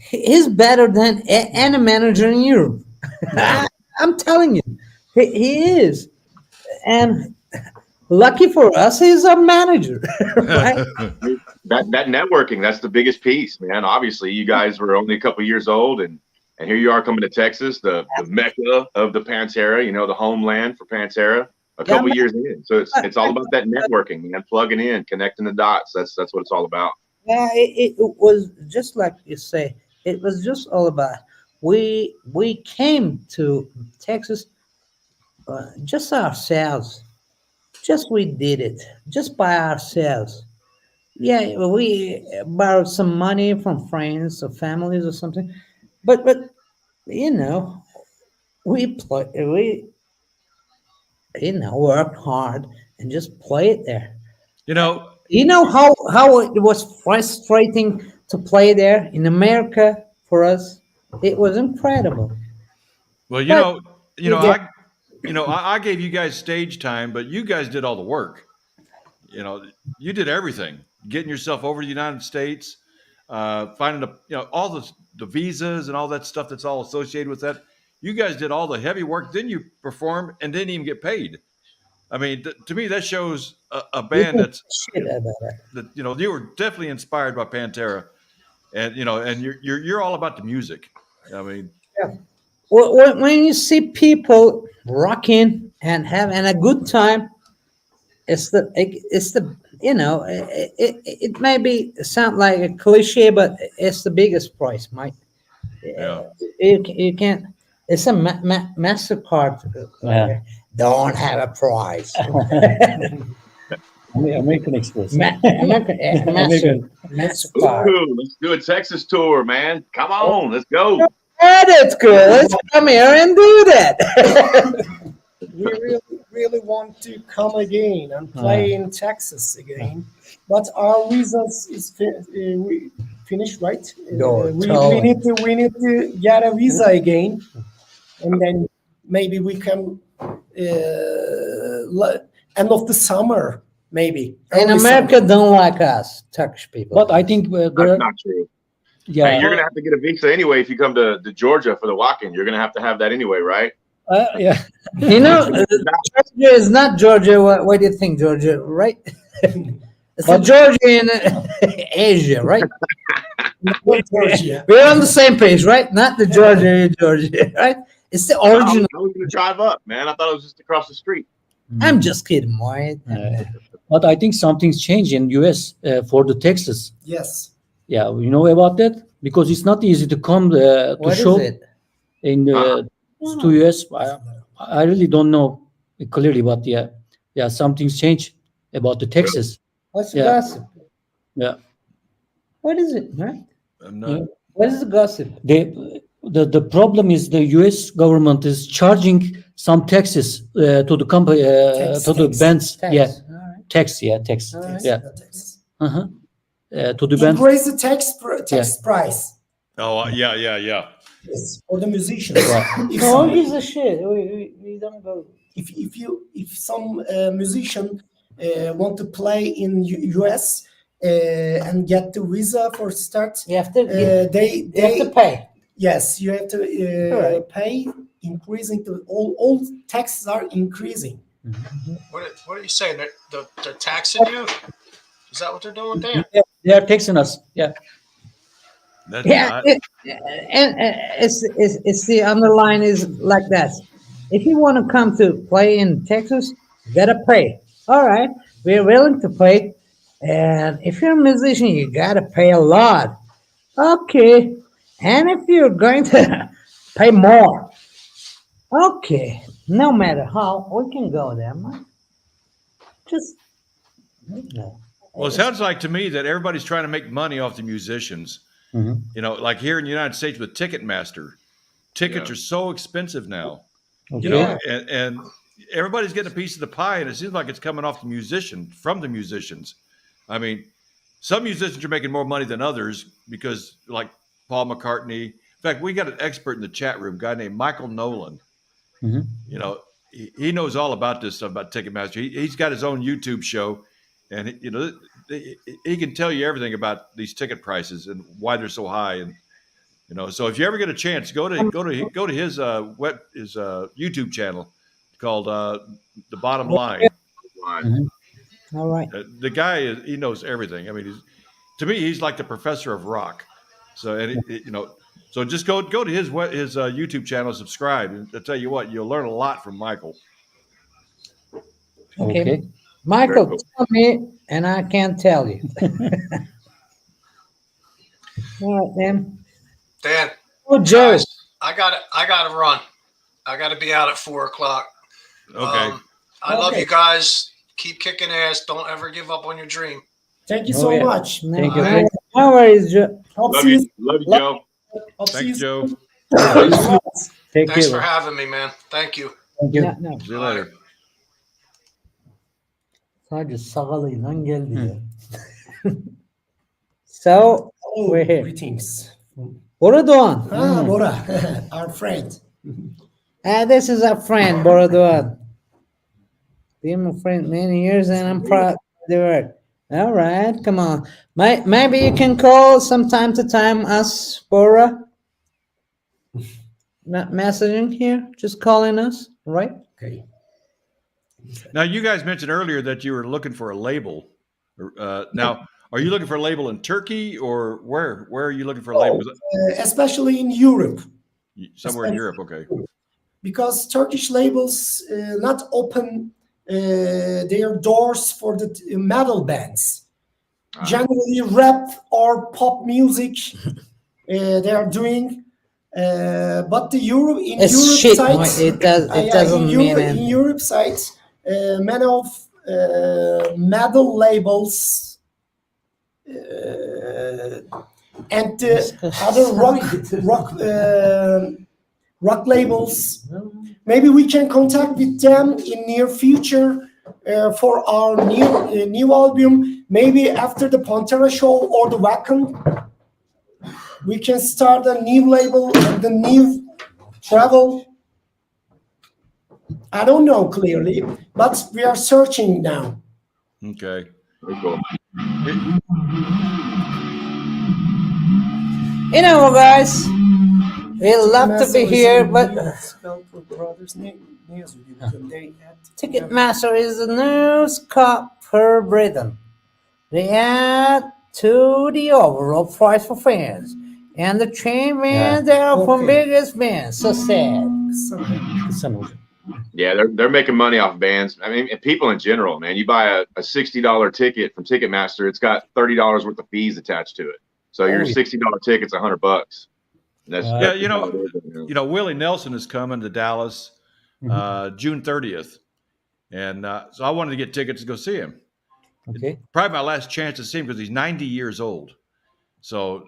He's better than any manager in Europe. I'm telling you, he is. And lucky for us, he's a manager, right? That networking, that's the biggest piece, man. Obviously, you guys were only a couple years old, and here you are coming to Texas, the mecca of the Pantera, the homeland for Pantera. A Yeah, couple years in, so it's all man. about that networking, man. Plugging in, connecting the dots. That's what it's all about. Yeah, it was just like you say. It was just all about we came to Texas just ourselves. Just we did it just by ourselves. Yeah, we borrowed some money from friends or families or something, but you know we worked hard and just play it there. you know, You know how it was frustrating to play there in America for us. It was incredible. well, But you get I gave you guys stage time, but you guys did all the work. You know, you did everything, getting yourself over to the United States, finding all the visas and all that stuff that's all associated with that. You guys did all the heavy work. Then you performed and didn't even get paid. I mean, to me, that shows a you band can shit about it. that you were definitely inspired by Pantera, and and you're all about the music. I mean, When you see people rocking and having a good time, it's the it may be sound like a cliche, but it's the biggest price, Mike. yeah. You can't. It's a Mastercard. Yeah. Don't have a price. American Express. Mastercard. Ooh, let's do a Texas tour, man. Come on, let's go. Yeah, that's good. Let's come here and do that. We really want to come again and play in Texas again, but our visas is we finished, right? No, we totally. we need to get a visa again, and then maybe we can end of the summer, maybe. In Early America, summer. don't like us, Turkish people. But I think there That's are, not true. yeah, Hey, you're gonna have to get a visa anyway if you come to Georgia for the walk-in. You're gonna have that anyway, right? yeah. You know, Georgia is not Georgia. What do you think, Georgia? Right? It's a Georgia in Asia, right? Georgia. We're on the same page, right? Not the Georgia in Georgia, right? It's the I original. was gonna drive up, man. I thought it was just across the street. I'm just kidding, Moy. But I think something's changed in US for the Texas. Yes. Yeah, you know about that because it's not easy to come to What is show it? in to US. I really don't know clearly, but yeah, something's changed about the Texas. What's the Yeah. gossip? Yeah. What is it, right? I'm not. Yeah. What is the gossip? The problem is the U.S. government is charging some taxes to the company to the bands. Tax. Yeah, All right. tax. Yeah, tax. All right. Yeah, Tax. to the bands. Increase the tax price. Oh, yeah. Yes, for the musicians. Yeah. If No some, one gives a shit. We don't go. if some musician want to play in US and get the visa for start, You have to. they You have to pay. yes, you have to Correct. pay. Increasing to all taxes are increasing. What are you saying? They're taxing you? Is that what they're doing there? Yeah, they are taxing us. Yeah. Yeah, and it's the underline is like that. If you want to come to play in Texas, you gotta pay. All right, we're willing to pay, and if you're a musician, you gotta pay a lot. Okay, and if you're going to pay more, okay, no matter how, we can go there, man. Just no. Well, it sounds like to me that everybody's trying to make money off the musicians. Mhm. You know, like here in the United States with Ticketmaster, tickets Yeah. are so expensive now. Okay. You know, and everybody's getting a piece of the pie, and it seems like it's coming off the from the musicians. I mean, some musicians are making more money than others because, like Paul McCartney. In fact, we got an expert in the chat room, a guy named Michael Nolan. Mhm. You know, he knows all about this stuff about Ticketmaster. He's got his own YouTube show, and you know, he can tell you everything about these ticket prices and why they're so high. And you know, so if you ever get a chance, go to his YouTube channel called The Bottom Line. All right. The guy he knows everything. I mean, to me, he's like the professor of rock. So you know, so just go to his YouTube channel, subscribe, and I'll tell you what, you'll learn a lot from Michael. Okay. Okay. Michael, Very cool. tell me, and I can't tell you. All right, then. Dan, Oh, Joe. guys, I gotta run. I gotta be out at 4:00. Okay. I love Okay. you guys. Keep kicking ass. Don't ever give up on your dream. Thank you Oh, so yeah. much. No, Thank you. no worries, Joe. Hope Love see you, Joe. hope see Thanks, you Joe. soon. Take Thanks care. for having me, man. Thank you. Thank you. No. See you later. Sadece sakalıyla geldi ya. So, Oh, we're here. greetings. Bora Doğan. Bora, our friend. This is our friend, Bora Doğan. Been my friend many years, and I'm proud of the work. All right, come on. Maybe you can call some time to time us, Bora. Not messaging here, just calling us, right? Okay. Now, you guys mentioned earlier that you were looking for a label. Now, are you looking for a label in Turkey or where? Where are you looking for a label? Especially in Europe, Somewhere in Europe. Okay. because Turkish labels not open their doors for the metal bands. Generally, rap or pop music they are doing, but the Europe in It's Europe shit. side, No, it does. It doesn't in mean Europe, in anything. Europe side, many of metal labels and other rock labels. Maybe we can contact with them in near future for our new album. Maybe after the Pantera show or the Wacken, we can start a new label and the new travel. I don't know clearly, but we are searching now. Okay. Very cool. You know, guys, we love to be here, but Ticketmaster is the news cop per Britain. They add to the overall price for fans. And the chain bands they are from Okay. biggest bands. So sad. Kısa olacak. Yeah, they're making money off bands. I mean, and people in general, man. You buy a $60 ticket from Ticketmaster, it's got $30 worth of fees attached to it. So your yeah. $60 ticket's $100. That's Yeah, that's you know, how it is right now. you know, Willie Nelson is coming to Dallas June 30th, and so I wanted to get tickets to go see him. Okay. Probably my last chance to see him because he's 90 years old. So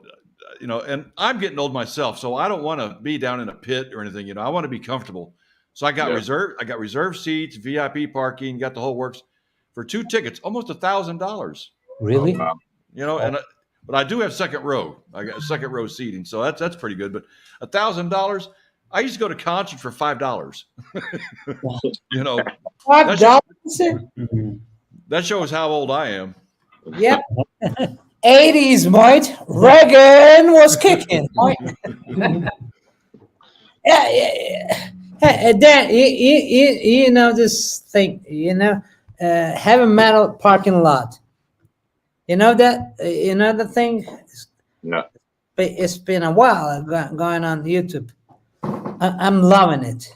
and I'm getting old myself, so I don't want to be down in a pit or anything. I want to be comfortable. So I got reserved seats, VIP parking, got the whole works for 2 tickets, almost $1,000. Really? Oh, wow. But I do have second row. I got second row seating, so that's pretty good. But $1,000, I used to go to concerts for $5. $5. That shows how old I am. Yep. 80s, mate. Reagan was kicking. Yeah. Dan, you know this thing, heavy metal parking lot. You know that? You know the thing? No. It's been a while going on YouTube. I'm loving it.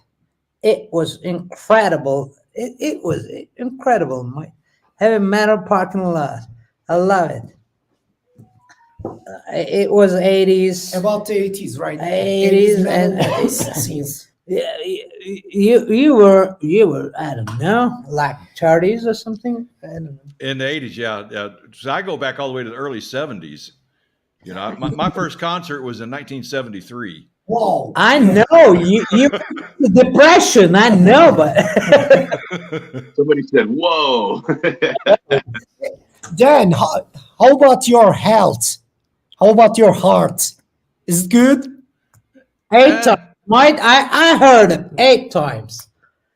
It was incredible. It was incredible, mate. Heavy metal parking lot. I love it. It was 80s. About the 80s, right? 80s and scenes. Yeah, you were I don't know, like 30s or something. I don't know. In the 80s, yeah. So I go back all the way to the early 70s. My first concert was in 1973. Whoa. I know you depression. I know, but Somebody said, "Whoa." Dan, how about your health? How about your heart? Is it good? 8 times. Mike, I heard it 8 times.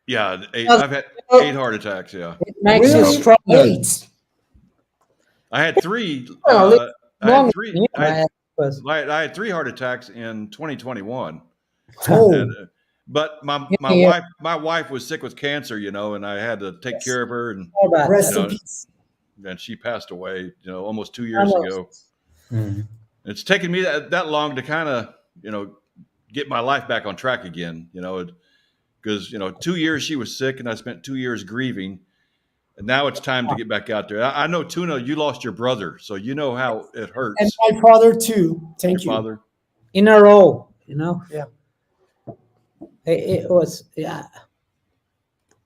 Yeah, I've had 8 heart attacks. Yeah, It makes you Really? stronger. 8. I had 3. Well, I had 3. Yeah, I had 3 heart attacks in 2021. Oh, And, but my Yeah. wife was sick with cancer, and I had to take care of her, and All that. rest you in know, peace. she passed away, almost 2 years Almost. ago. It's taken me that long to kind of, get my life back on track again, because 2 years she was sick, and I spent 2 years grieving, and now it's time to get back out there. I know, Tuna, you lost your brother, so you know how it hurts. And my father too. Thank you. Your father. In a row, Yeah. It was, yeah.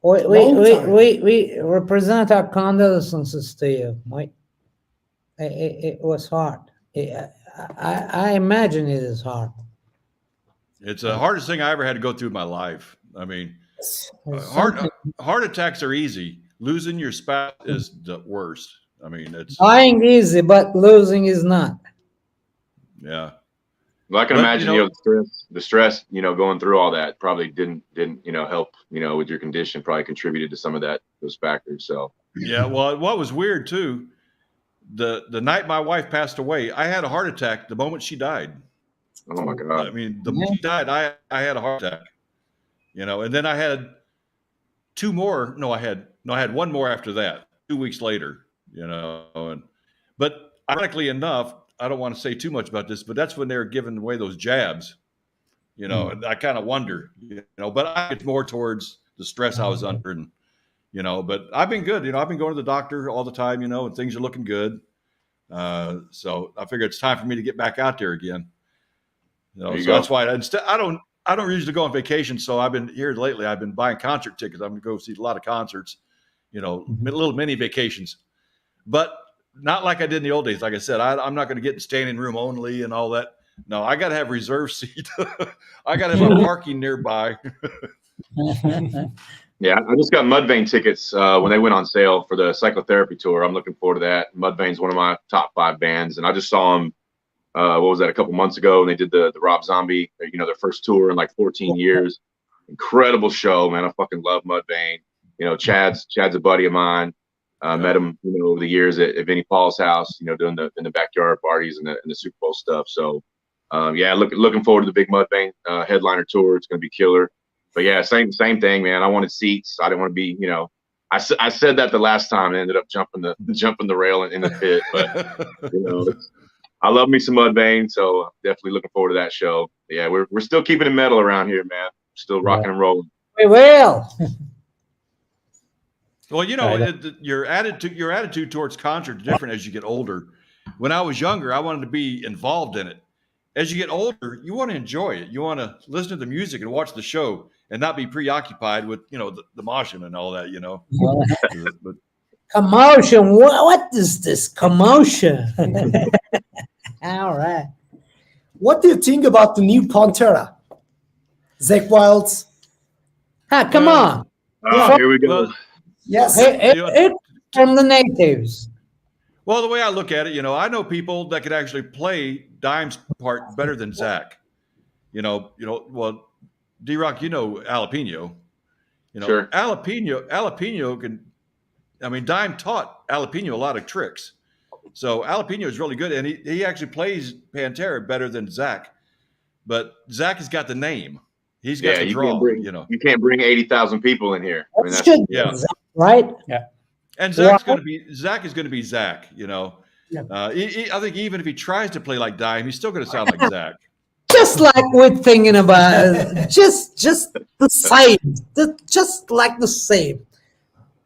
Long time. We represent our condolences to you, Mike. It was hard. I imagine it is hard. It's the hardest thing I ever had to go through in my life. I mean, heart attacks are easy. Losing your spouse is the worst. I mean, it's Dying easy, but losing is not. yeah. Well, I can But, imagine, the stress, going through all that probably didn't, help, with your condition, probably contributed to some of those factors. So, Yeah. Well, what was weird too, the night my wife passed away, I had a heart attack the moment she died. oh my I God. mean, the moment she died, I had a heart attack, and then I had 2 more. No, I had one more after that, 2 weeks later, but ironically enough, I don't want to say too much about this, but that's when they were giving away those jabs, and I kind of wonder, but I get more towards the stress I was under, and, but I've been good. I've been going to the doctor all the time, and things are looking good. So I figure it's time for me to get back out there again. There you So go. that's why I don't usually go on vacation. So I've been here lately. I've been buying concert tickets. I'm going to go see a lot of concerts, little mini vacations, but not like I did in the old days. Like I said, I'm not going to get in standing room only and all that. No, I got to have reserved seat. I got to have my parking nearby. Yeah, I just got Mudvayne tickets when they went on sale for the psychotherapy tour. I'm looking forward to that. Mudvayne's one of my top 5 bands, and I just saw them. What was that? A couple months ago, and they did the Rob Zombie, their first tour in like 14 years. Incredible show, man. I fucking love Mudvayne. Chad's a buddy of mine. Met him, over the years at Vinnie Paul's house, doing in the backyard parties and the Super Bowl stuff. So, yeah, looking forward to the big Mudvayne headliner tour. It's gonna be killer. But yeah, same thing, man. I wanted seats. I didn't want to be, I said that the last time and ended up jumping the rail in the pit. But I love me some Mudvayne, so definitely looking forward to that show. Yeah, we're still keeping it metal around here, man. Still rocking and rolling. We will. Well, your attitude towards concerts is different as you get older. When I was younger, I wanted to be involved in it. As you get older, you want to enjoy it. You want to listen to the music and watch the show and not be preoccupied with, the moshing and all that, But, Commotion. What is this commotion? All right. What do you think about the new Pantera? Zach Wilds. Come on. Oh, here we go. Well, Yes. It's from the natives. well, the way I look at it, I know people that could actually play Dime's part better than Zach. Well, D-Rock, Jalapeno. Sure. Jalapeno can. I mean, Dime taught Jalapeno a lot of tricks. So Jalapeno is really good, and he actually plays Pantera better than Zach. But Zach has got the name. He's got the draw. You can't bring 80,000 people in here. I mean, That's good, yeah. right? Yeah. And Zach is going to be Zach. Yeah. I think even if he tries to play like Dime, he's still going to sound like Zach. Just like we're thinking about, just the same, just like the same,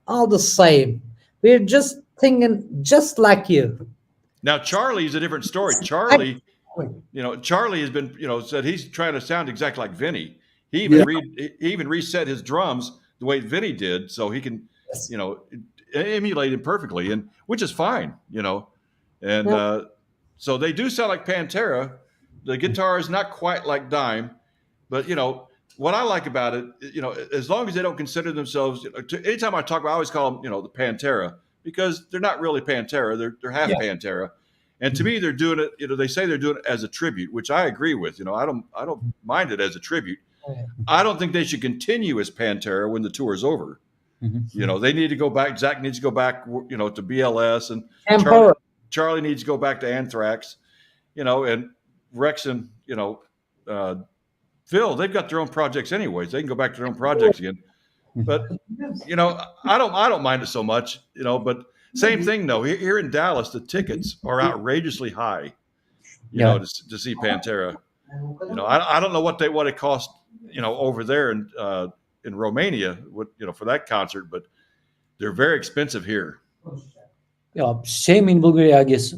all the same. We're just thinking just like you. Now Charlie's a different story. Charlie has been, said he's trying to sound exactly like Vinny. He even reset his drums the way Vinny did, so he can, emulate him perfectly, and which is fine, And so they do sound like Pantera. The guitar is not quite like Dime, but what I like about it, as long as they don't consider themselves. Anytime I talk about, I always call them, the Pantera, because they're not really Pantera. They're half Pantera, and to me, they're doing it. They say they're doing it as a tribute, which I agree with. I don't mind it as a tribute. I don't think they should continue as Pantera when the tour is over. Mm-hmm. They need to go back. Zach needs to go back, to BLS, and Charlie needs to go back to Anthrax, and Rex and Phil, they've got their own projects anyways. They can go back to their own projects again. But I don't mind it so much, But same thing though. Here in Dallas, the tickets are outrageously high. To see Pantera. I don't know what it cost, over there in Romania, for that concert, but they're very expensive here. Yeah, same in Bulgaria, I guess.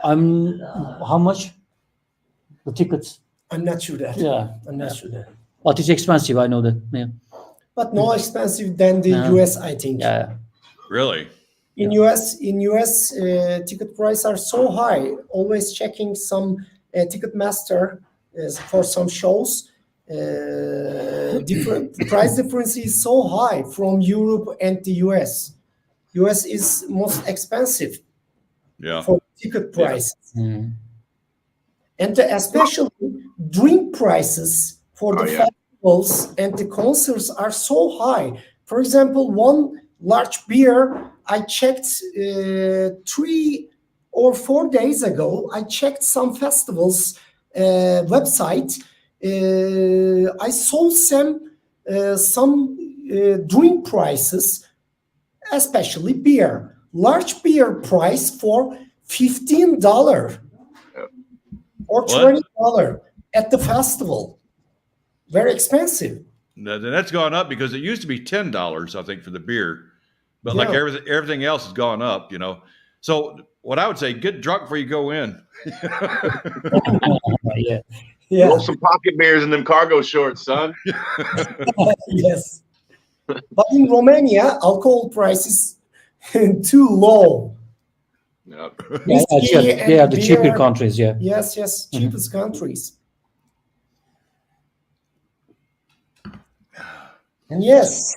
How much? The tickets. I'm not sure that. Yeah. I'm not sure that. But it's expensive, I know that. Yeah. But more expensive than the US, I think. Yeah. Really? In US, ticket prices are so high. Always checking some Ticketmaster for some shows. Different price difference is so high from Europe and the US. US is most expensive for ticket prices. Mm. And especially drink prices for the festivals and the concerts are so high. For example, one large beer, I checked 3 or 4 days ago, I checked some festivals website. I saw some drink prices, especially beer. Large beer price for $15 or $20 at the festival. Very expensive. That's gone up because it used to be $10, I think, for the beer, but like everything else has gone up, So what I would say, get drunk before you go in. Yeah. Roll some pocket beers in them cargo shorts, son. Yes. But in Romania, alcohol price is too low. Yep. They are the cheaper countries, yeah. Yes, cheapest countries. And yes.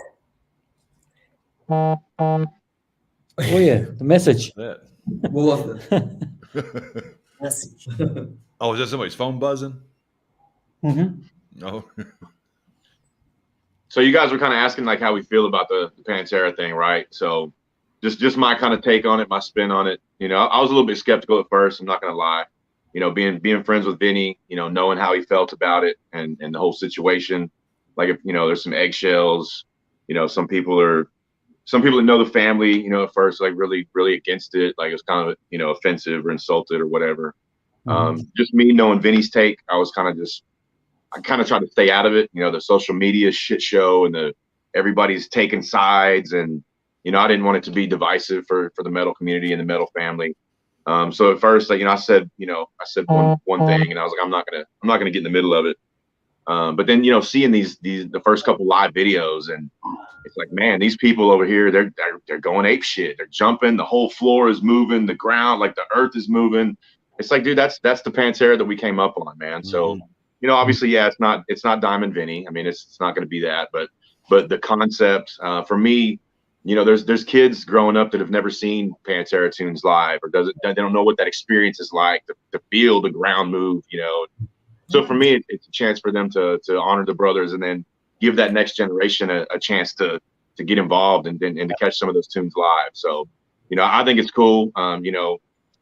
Oh yeah, the message. That. What was that? Message. Oh, is that somebody's phone buzzing? Mm-hmm. No. So you guys were kind of asking like how we feel about the Pantera thing, right? So just my kind of take on it, my spin on it. I was a little bit skeptical at first. I'm not gonna lie. Being friends with Vinny, knowing how he felt about it and the whole situation. Like if there's some eggshells. Some people that know the family, at first like really really against it, like it's kind of offensive or insulted or whatever. Mm-hmm. Just me knowing Vinny's take, I kind of tried to stay out of it. The social media shit show and everybody's taking sides, and I didn't want it to be divisive for the metal community and the metal family. So at first, I said one thing, and I was like, I'm not gonna get in the middle of it. But then seeing the first couple live videos, and it's like, man, these people over here, they're going ape shit. They're jumping. The whole floor is moving. The ground, like the earth is moving. it's like, dude, that's the Pantera that we came up on, man. So, obviously, yeah, it's not Diamond Vinny. I mean, it's not going to be that, but the concept, for me, there's kids growing up that have never seen Pantera tunes live, or they don't know what that experience is like to feel the ground move, So for me, it's a chance for them to honor the brothers, and then give that next generation a chance to get involved and to catch some of those tunes live. So, I think it's cool.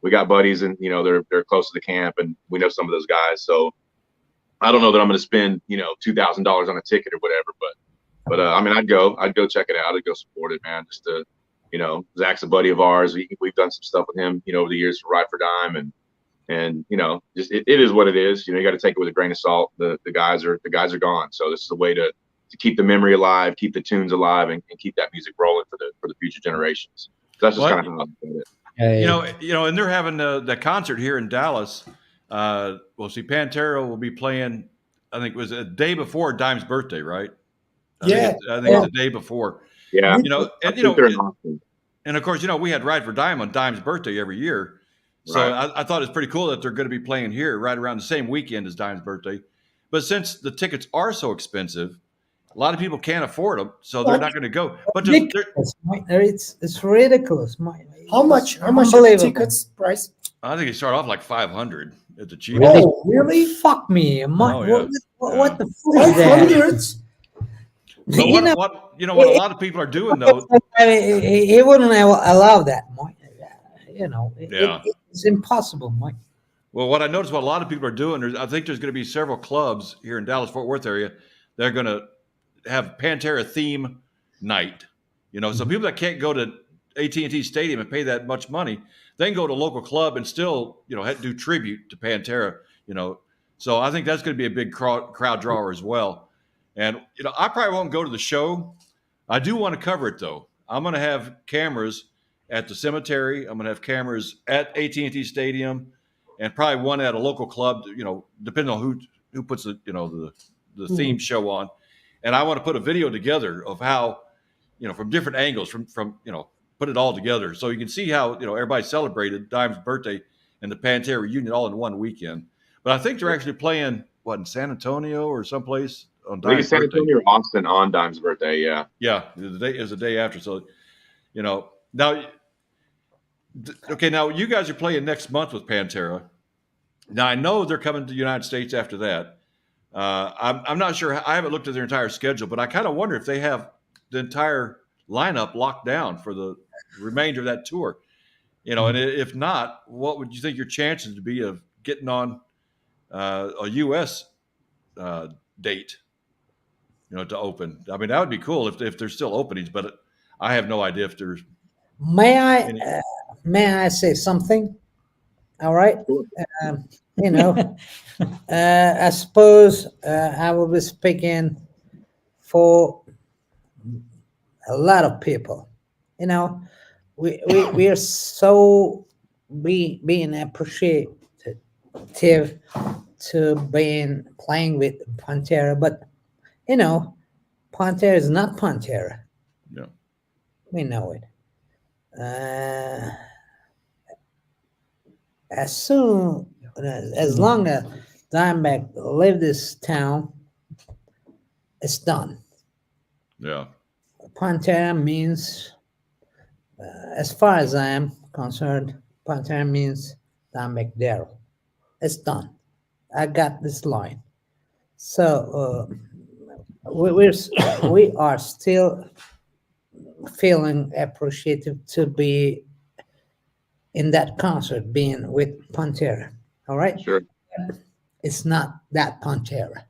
We got buddies, and they're close to the camp, and we know some of those guys. So I don't know that I'm going to spend $2,000 on a ticket or whatever, but I mean, I'd go check it out. I'd go support it, man. Just to Zach's a buddy of ours. We've done some stuff with him over the years for Ride for Dime, and just it is what it is. You got to take it with a grain of salt. The guys are gone. So this is a way to keep the memory alive, keep the tunes alive, and keep that music rolling for the future generations. So that's just kind of how I look at it. And they're having the concert here in Dallas. We'll see Pantera will be playing. I think it was a day before Dime's birthday, right? I think it's the day before. Yeah, and of course, we had Ride for Dime on Dime's birthday every year. So right. I thought it's pretty cool that they're going to be playing here right around the same weekend as Dime's birthday. But since the tickets are so expensive, a lot of people can't afford them, so they're not going to go. But it's ridiculous. How much are the tickets price? I think it started off like $500 at the cheapest. Oh, really? Fuck me. What the fuck is that? But what a lot of people are doing though. He wouldn't allow that, Mike. It's impossible, Mike. Well, what I noticed, what a lot of people are doing, I think there's going to be several clubs here in Dallas-Fort Worth area. They're going to have Pantera theme night. So people that can't go to AT&T Stadium and pay that much money, they can go to a local club and still, do tribute to Pantera. So I think that's going to be a big crowd drawer as well. And I probably won't go to the show. I do want to cover it though. I'm going to have cameras at the cemetery. I'm going to have cameras at AT&T Stadium, and probably one at a local club. Depending on who puts the theme show on. And I want to put a video together of how, from different angles, from put it all together so you can see how everybody celebrated Dime's birthday and the Pantera reunion all in one weekend. But I think they're actually playing in San Antonio or someplace on Dime's birthday. I think it's San Antonio or Austin on Dime's birthday. Yeah. Yeah, the day is the day after. So, now. Okay, now you guys are playing next month with Pantera. Now I know they're coming to the United States after that. I'm not sure. I haven't looked at their entire schedule, but I kind of wonder if they have the entire lineup locked down for the remainder of that tour. And if not, what would you think your chances to be of getting on a U.S. Date? To open. I mean, that would be cool if there's still openings, but I have no idea if there's. May I say something? All right. I suppose I will be speaking for a lot of people. We are so being appreciative to being playing with Pantera, but Pantera is not Pantera. Yeah, we know it. As long as Dimebag live this town, it's done. Yeah. Pantera means, as far as I am concerned, Pantera means Dimebag Daryl. It's done. I got this line. So we are still feeling appreciative to be in that concert, being with Pantera. All right. Sure. It's not that Pantera.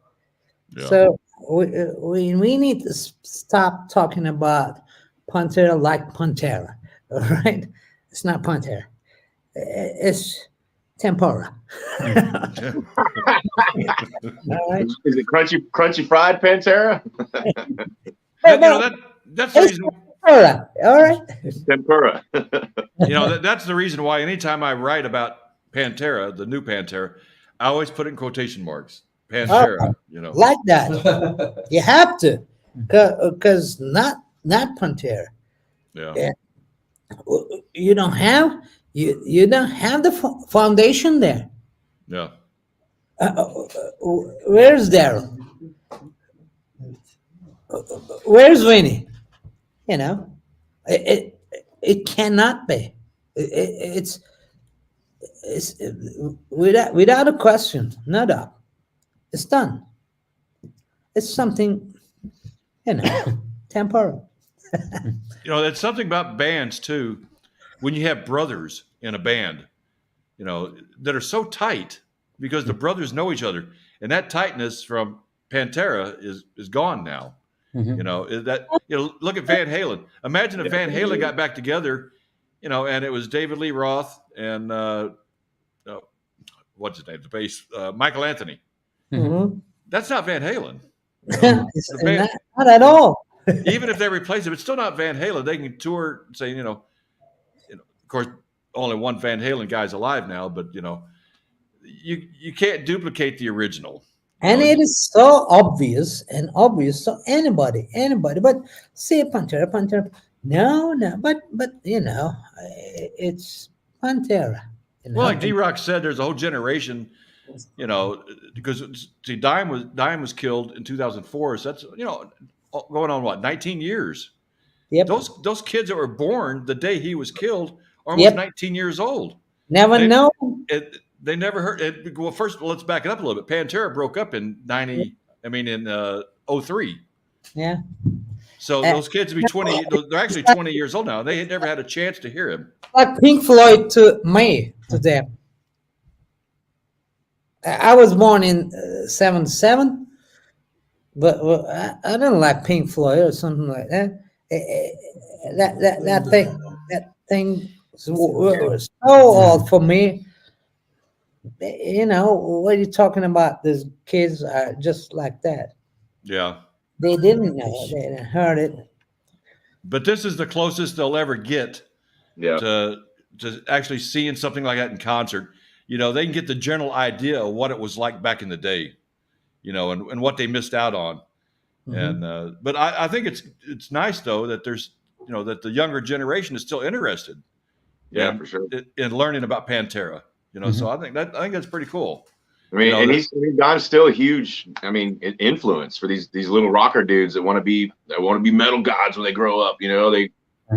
Yeah. So we need to stop talking about Pantera like Pantera. All right. It's not Pantera. It's tempura. All right. Is it crunchy fried Pantera? That's the reason. Tempura. All right. Tempura. That's the reason why anytime I write about Pantera, the new Pantera, I always put it in quotation marks. Pantera, like that. You have to, because not Pantera. Yeah. You don't have. You don't have the foundation there. Yeah. Where's Daryl? Where's Winnie? You know, it cannot be. It's without a question, no doubt. It's done. It's something, temporal. You know, it's something about bands too. When you have brothers in a band, that are so tight because the brothers know each other, and that tightness from Pantera is gone now. Look at Van Halen. Imagine if Van Halen got back together, and it was David Lee Roth and what's his name, the bass, Michael Anthony. Mhm. That's not Van Halen. It's The band, not at all. even if they replace him, it's still not Van Halen. They can tour, saying, of course, only one Van Halen guy's alive now, but you can't duplicate the original. And it is so obvious to anybody. But say Pantera. No, but it's Pantera. Well, like D-Rock said, there's a whole generation, because see, Dime was killed in 2004, so that's going on what, 19 years. Yep. Those kids that were born the day he was killed are almost 19 years old. Never know. They never heard it. Well, first, let's back it up a little bit. Pantera broke up in 03. Yeah. So those kids would be 20. They're actually 20 years old now. They had never had a chance to hear him. Like Pink Floyd to me, to them. I was born in 77, but I don't like Pink Floyd or something like that. That thing was so old for me. What are you talking about? These kids are just like that. Yeah. They didn't know. They didn't heard it. But this is the closest they'll ever get to actually seeing something like that in concert. They can get the general idea of what it was like back in the day, and what they missed out on. Mm-hmm. And but I think it's nice though that there's that the younger generation is still interested. For sure. In learning about Pantera. Mm-hmm. So I think that's pretty cool. I mean, and Don's still a huge, influence for these little rocker dudes that want to be metal gods when they grow up. They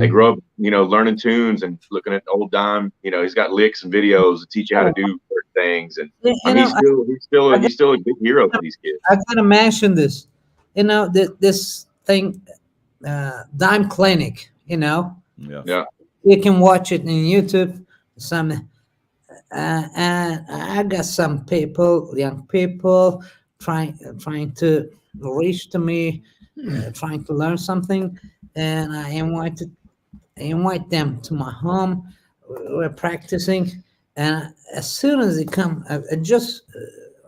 grow up, learning tunes and looking at old Don. He's got licks and videos to teach you how to do certain things, and he's still a big hero for these kids. I gotta mention this, this thing, Dime Clinic. Yeah. You can watch it on YouTube. And I got some people, young people, trying to reach to me, trying to learn something, and I invite them to my home. We're practicing, and as soon as they come, I just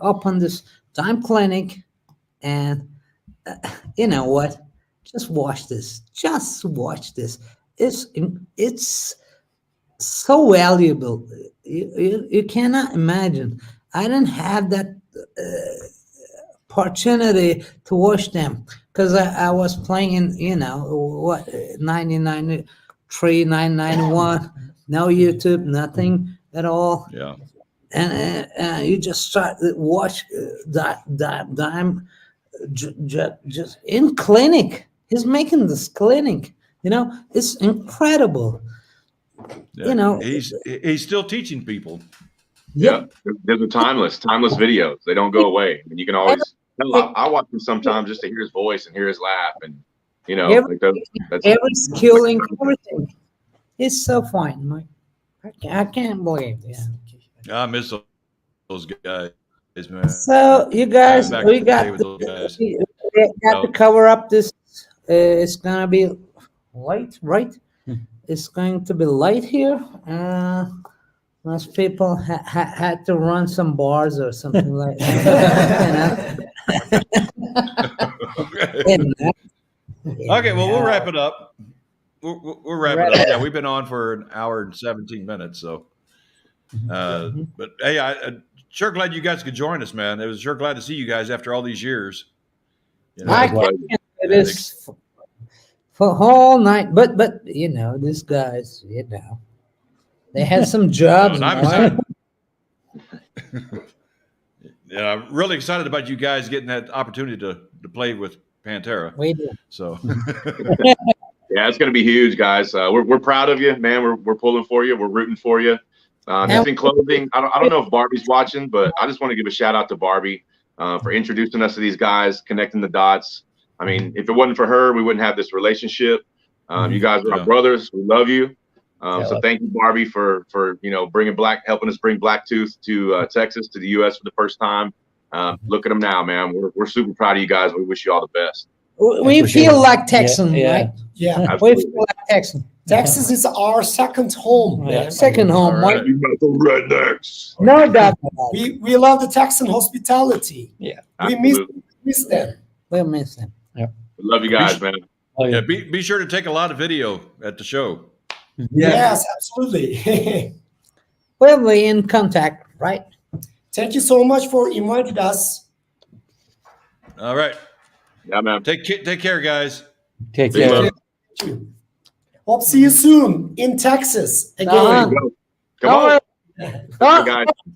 open this Time Clinic, and you know what? Just watch this. Just watch this. It's so valuable. You cannot imagine. I didn't have that opportunity to watch them because I was playing in 1993, 1991. No YouTube, nothing at all. Yeah. And you just start to watch Dime just in clinic. He's making this clinic. It's incredible. Yeah. He's still teaching people. Yeah, those are timeless videos. They don't go away. I mean, you can always. I watch him sometimes just to hear his voice and hear his laugh, and every skilling, everything. It's so fun, Mike. I can't believe. Yeah. I miss those guys, man. So you guys, we got to cover up this. It's gonna be light, right? It's going to be light here. Most people had to run some bars or something like that. Okay, well, we'll wrap it up. We'll wrap it up. Yeah, we've been on for an hour and 17 minutes. So, but hey, I sure glad you guys could join us, man. It was sure glad to see you guys after all these years. I can't do this for whole night, but these guys, They had some jobs. No, I'm Mark. excited. Yeah, I'm really excited about you guys getting that opportunity to play with Pantera. We do. So Yeah, it's going to be huge, guys. We're proud of you, man. We're pulling for you. We're rooting for you. Just in closing, I don't know if Barbie's watching, but I just want to give a shout out to Barbie for introducing us to these guys, connecting the dots. I mean, if it wasn't for her, we wouldn't have this relationship. You guys are our brothers. We love you. So thank you, Barbie, for helping us bring Blacktooth to Texas, to the U.S. for the first time. Look at them now, man. We're super proud of you guys. We wish you all the best. We feel like Texan, right? Yeah. We Absolutely. feel like Texan. Texas is our second home, man. Second home, All right. Mark. You rednecks. No doubt about it. We love the Texan hospitality. Yeah. We miss them. We'll miss them. We love you guys, man. Oh, yeah, yeah. be sure to take a lot of video at the show. Yes, absolutely. We'll be in contact, right? Thank you so much for inviting us. All right. Yeah, man. Take care, guys. Take Big care. love. Thank you. Hope see you soon in Texas again. Uh-huh. There you go. Come on, Oh, guys.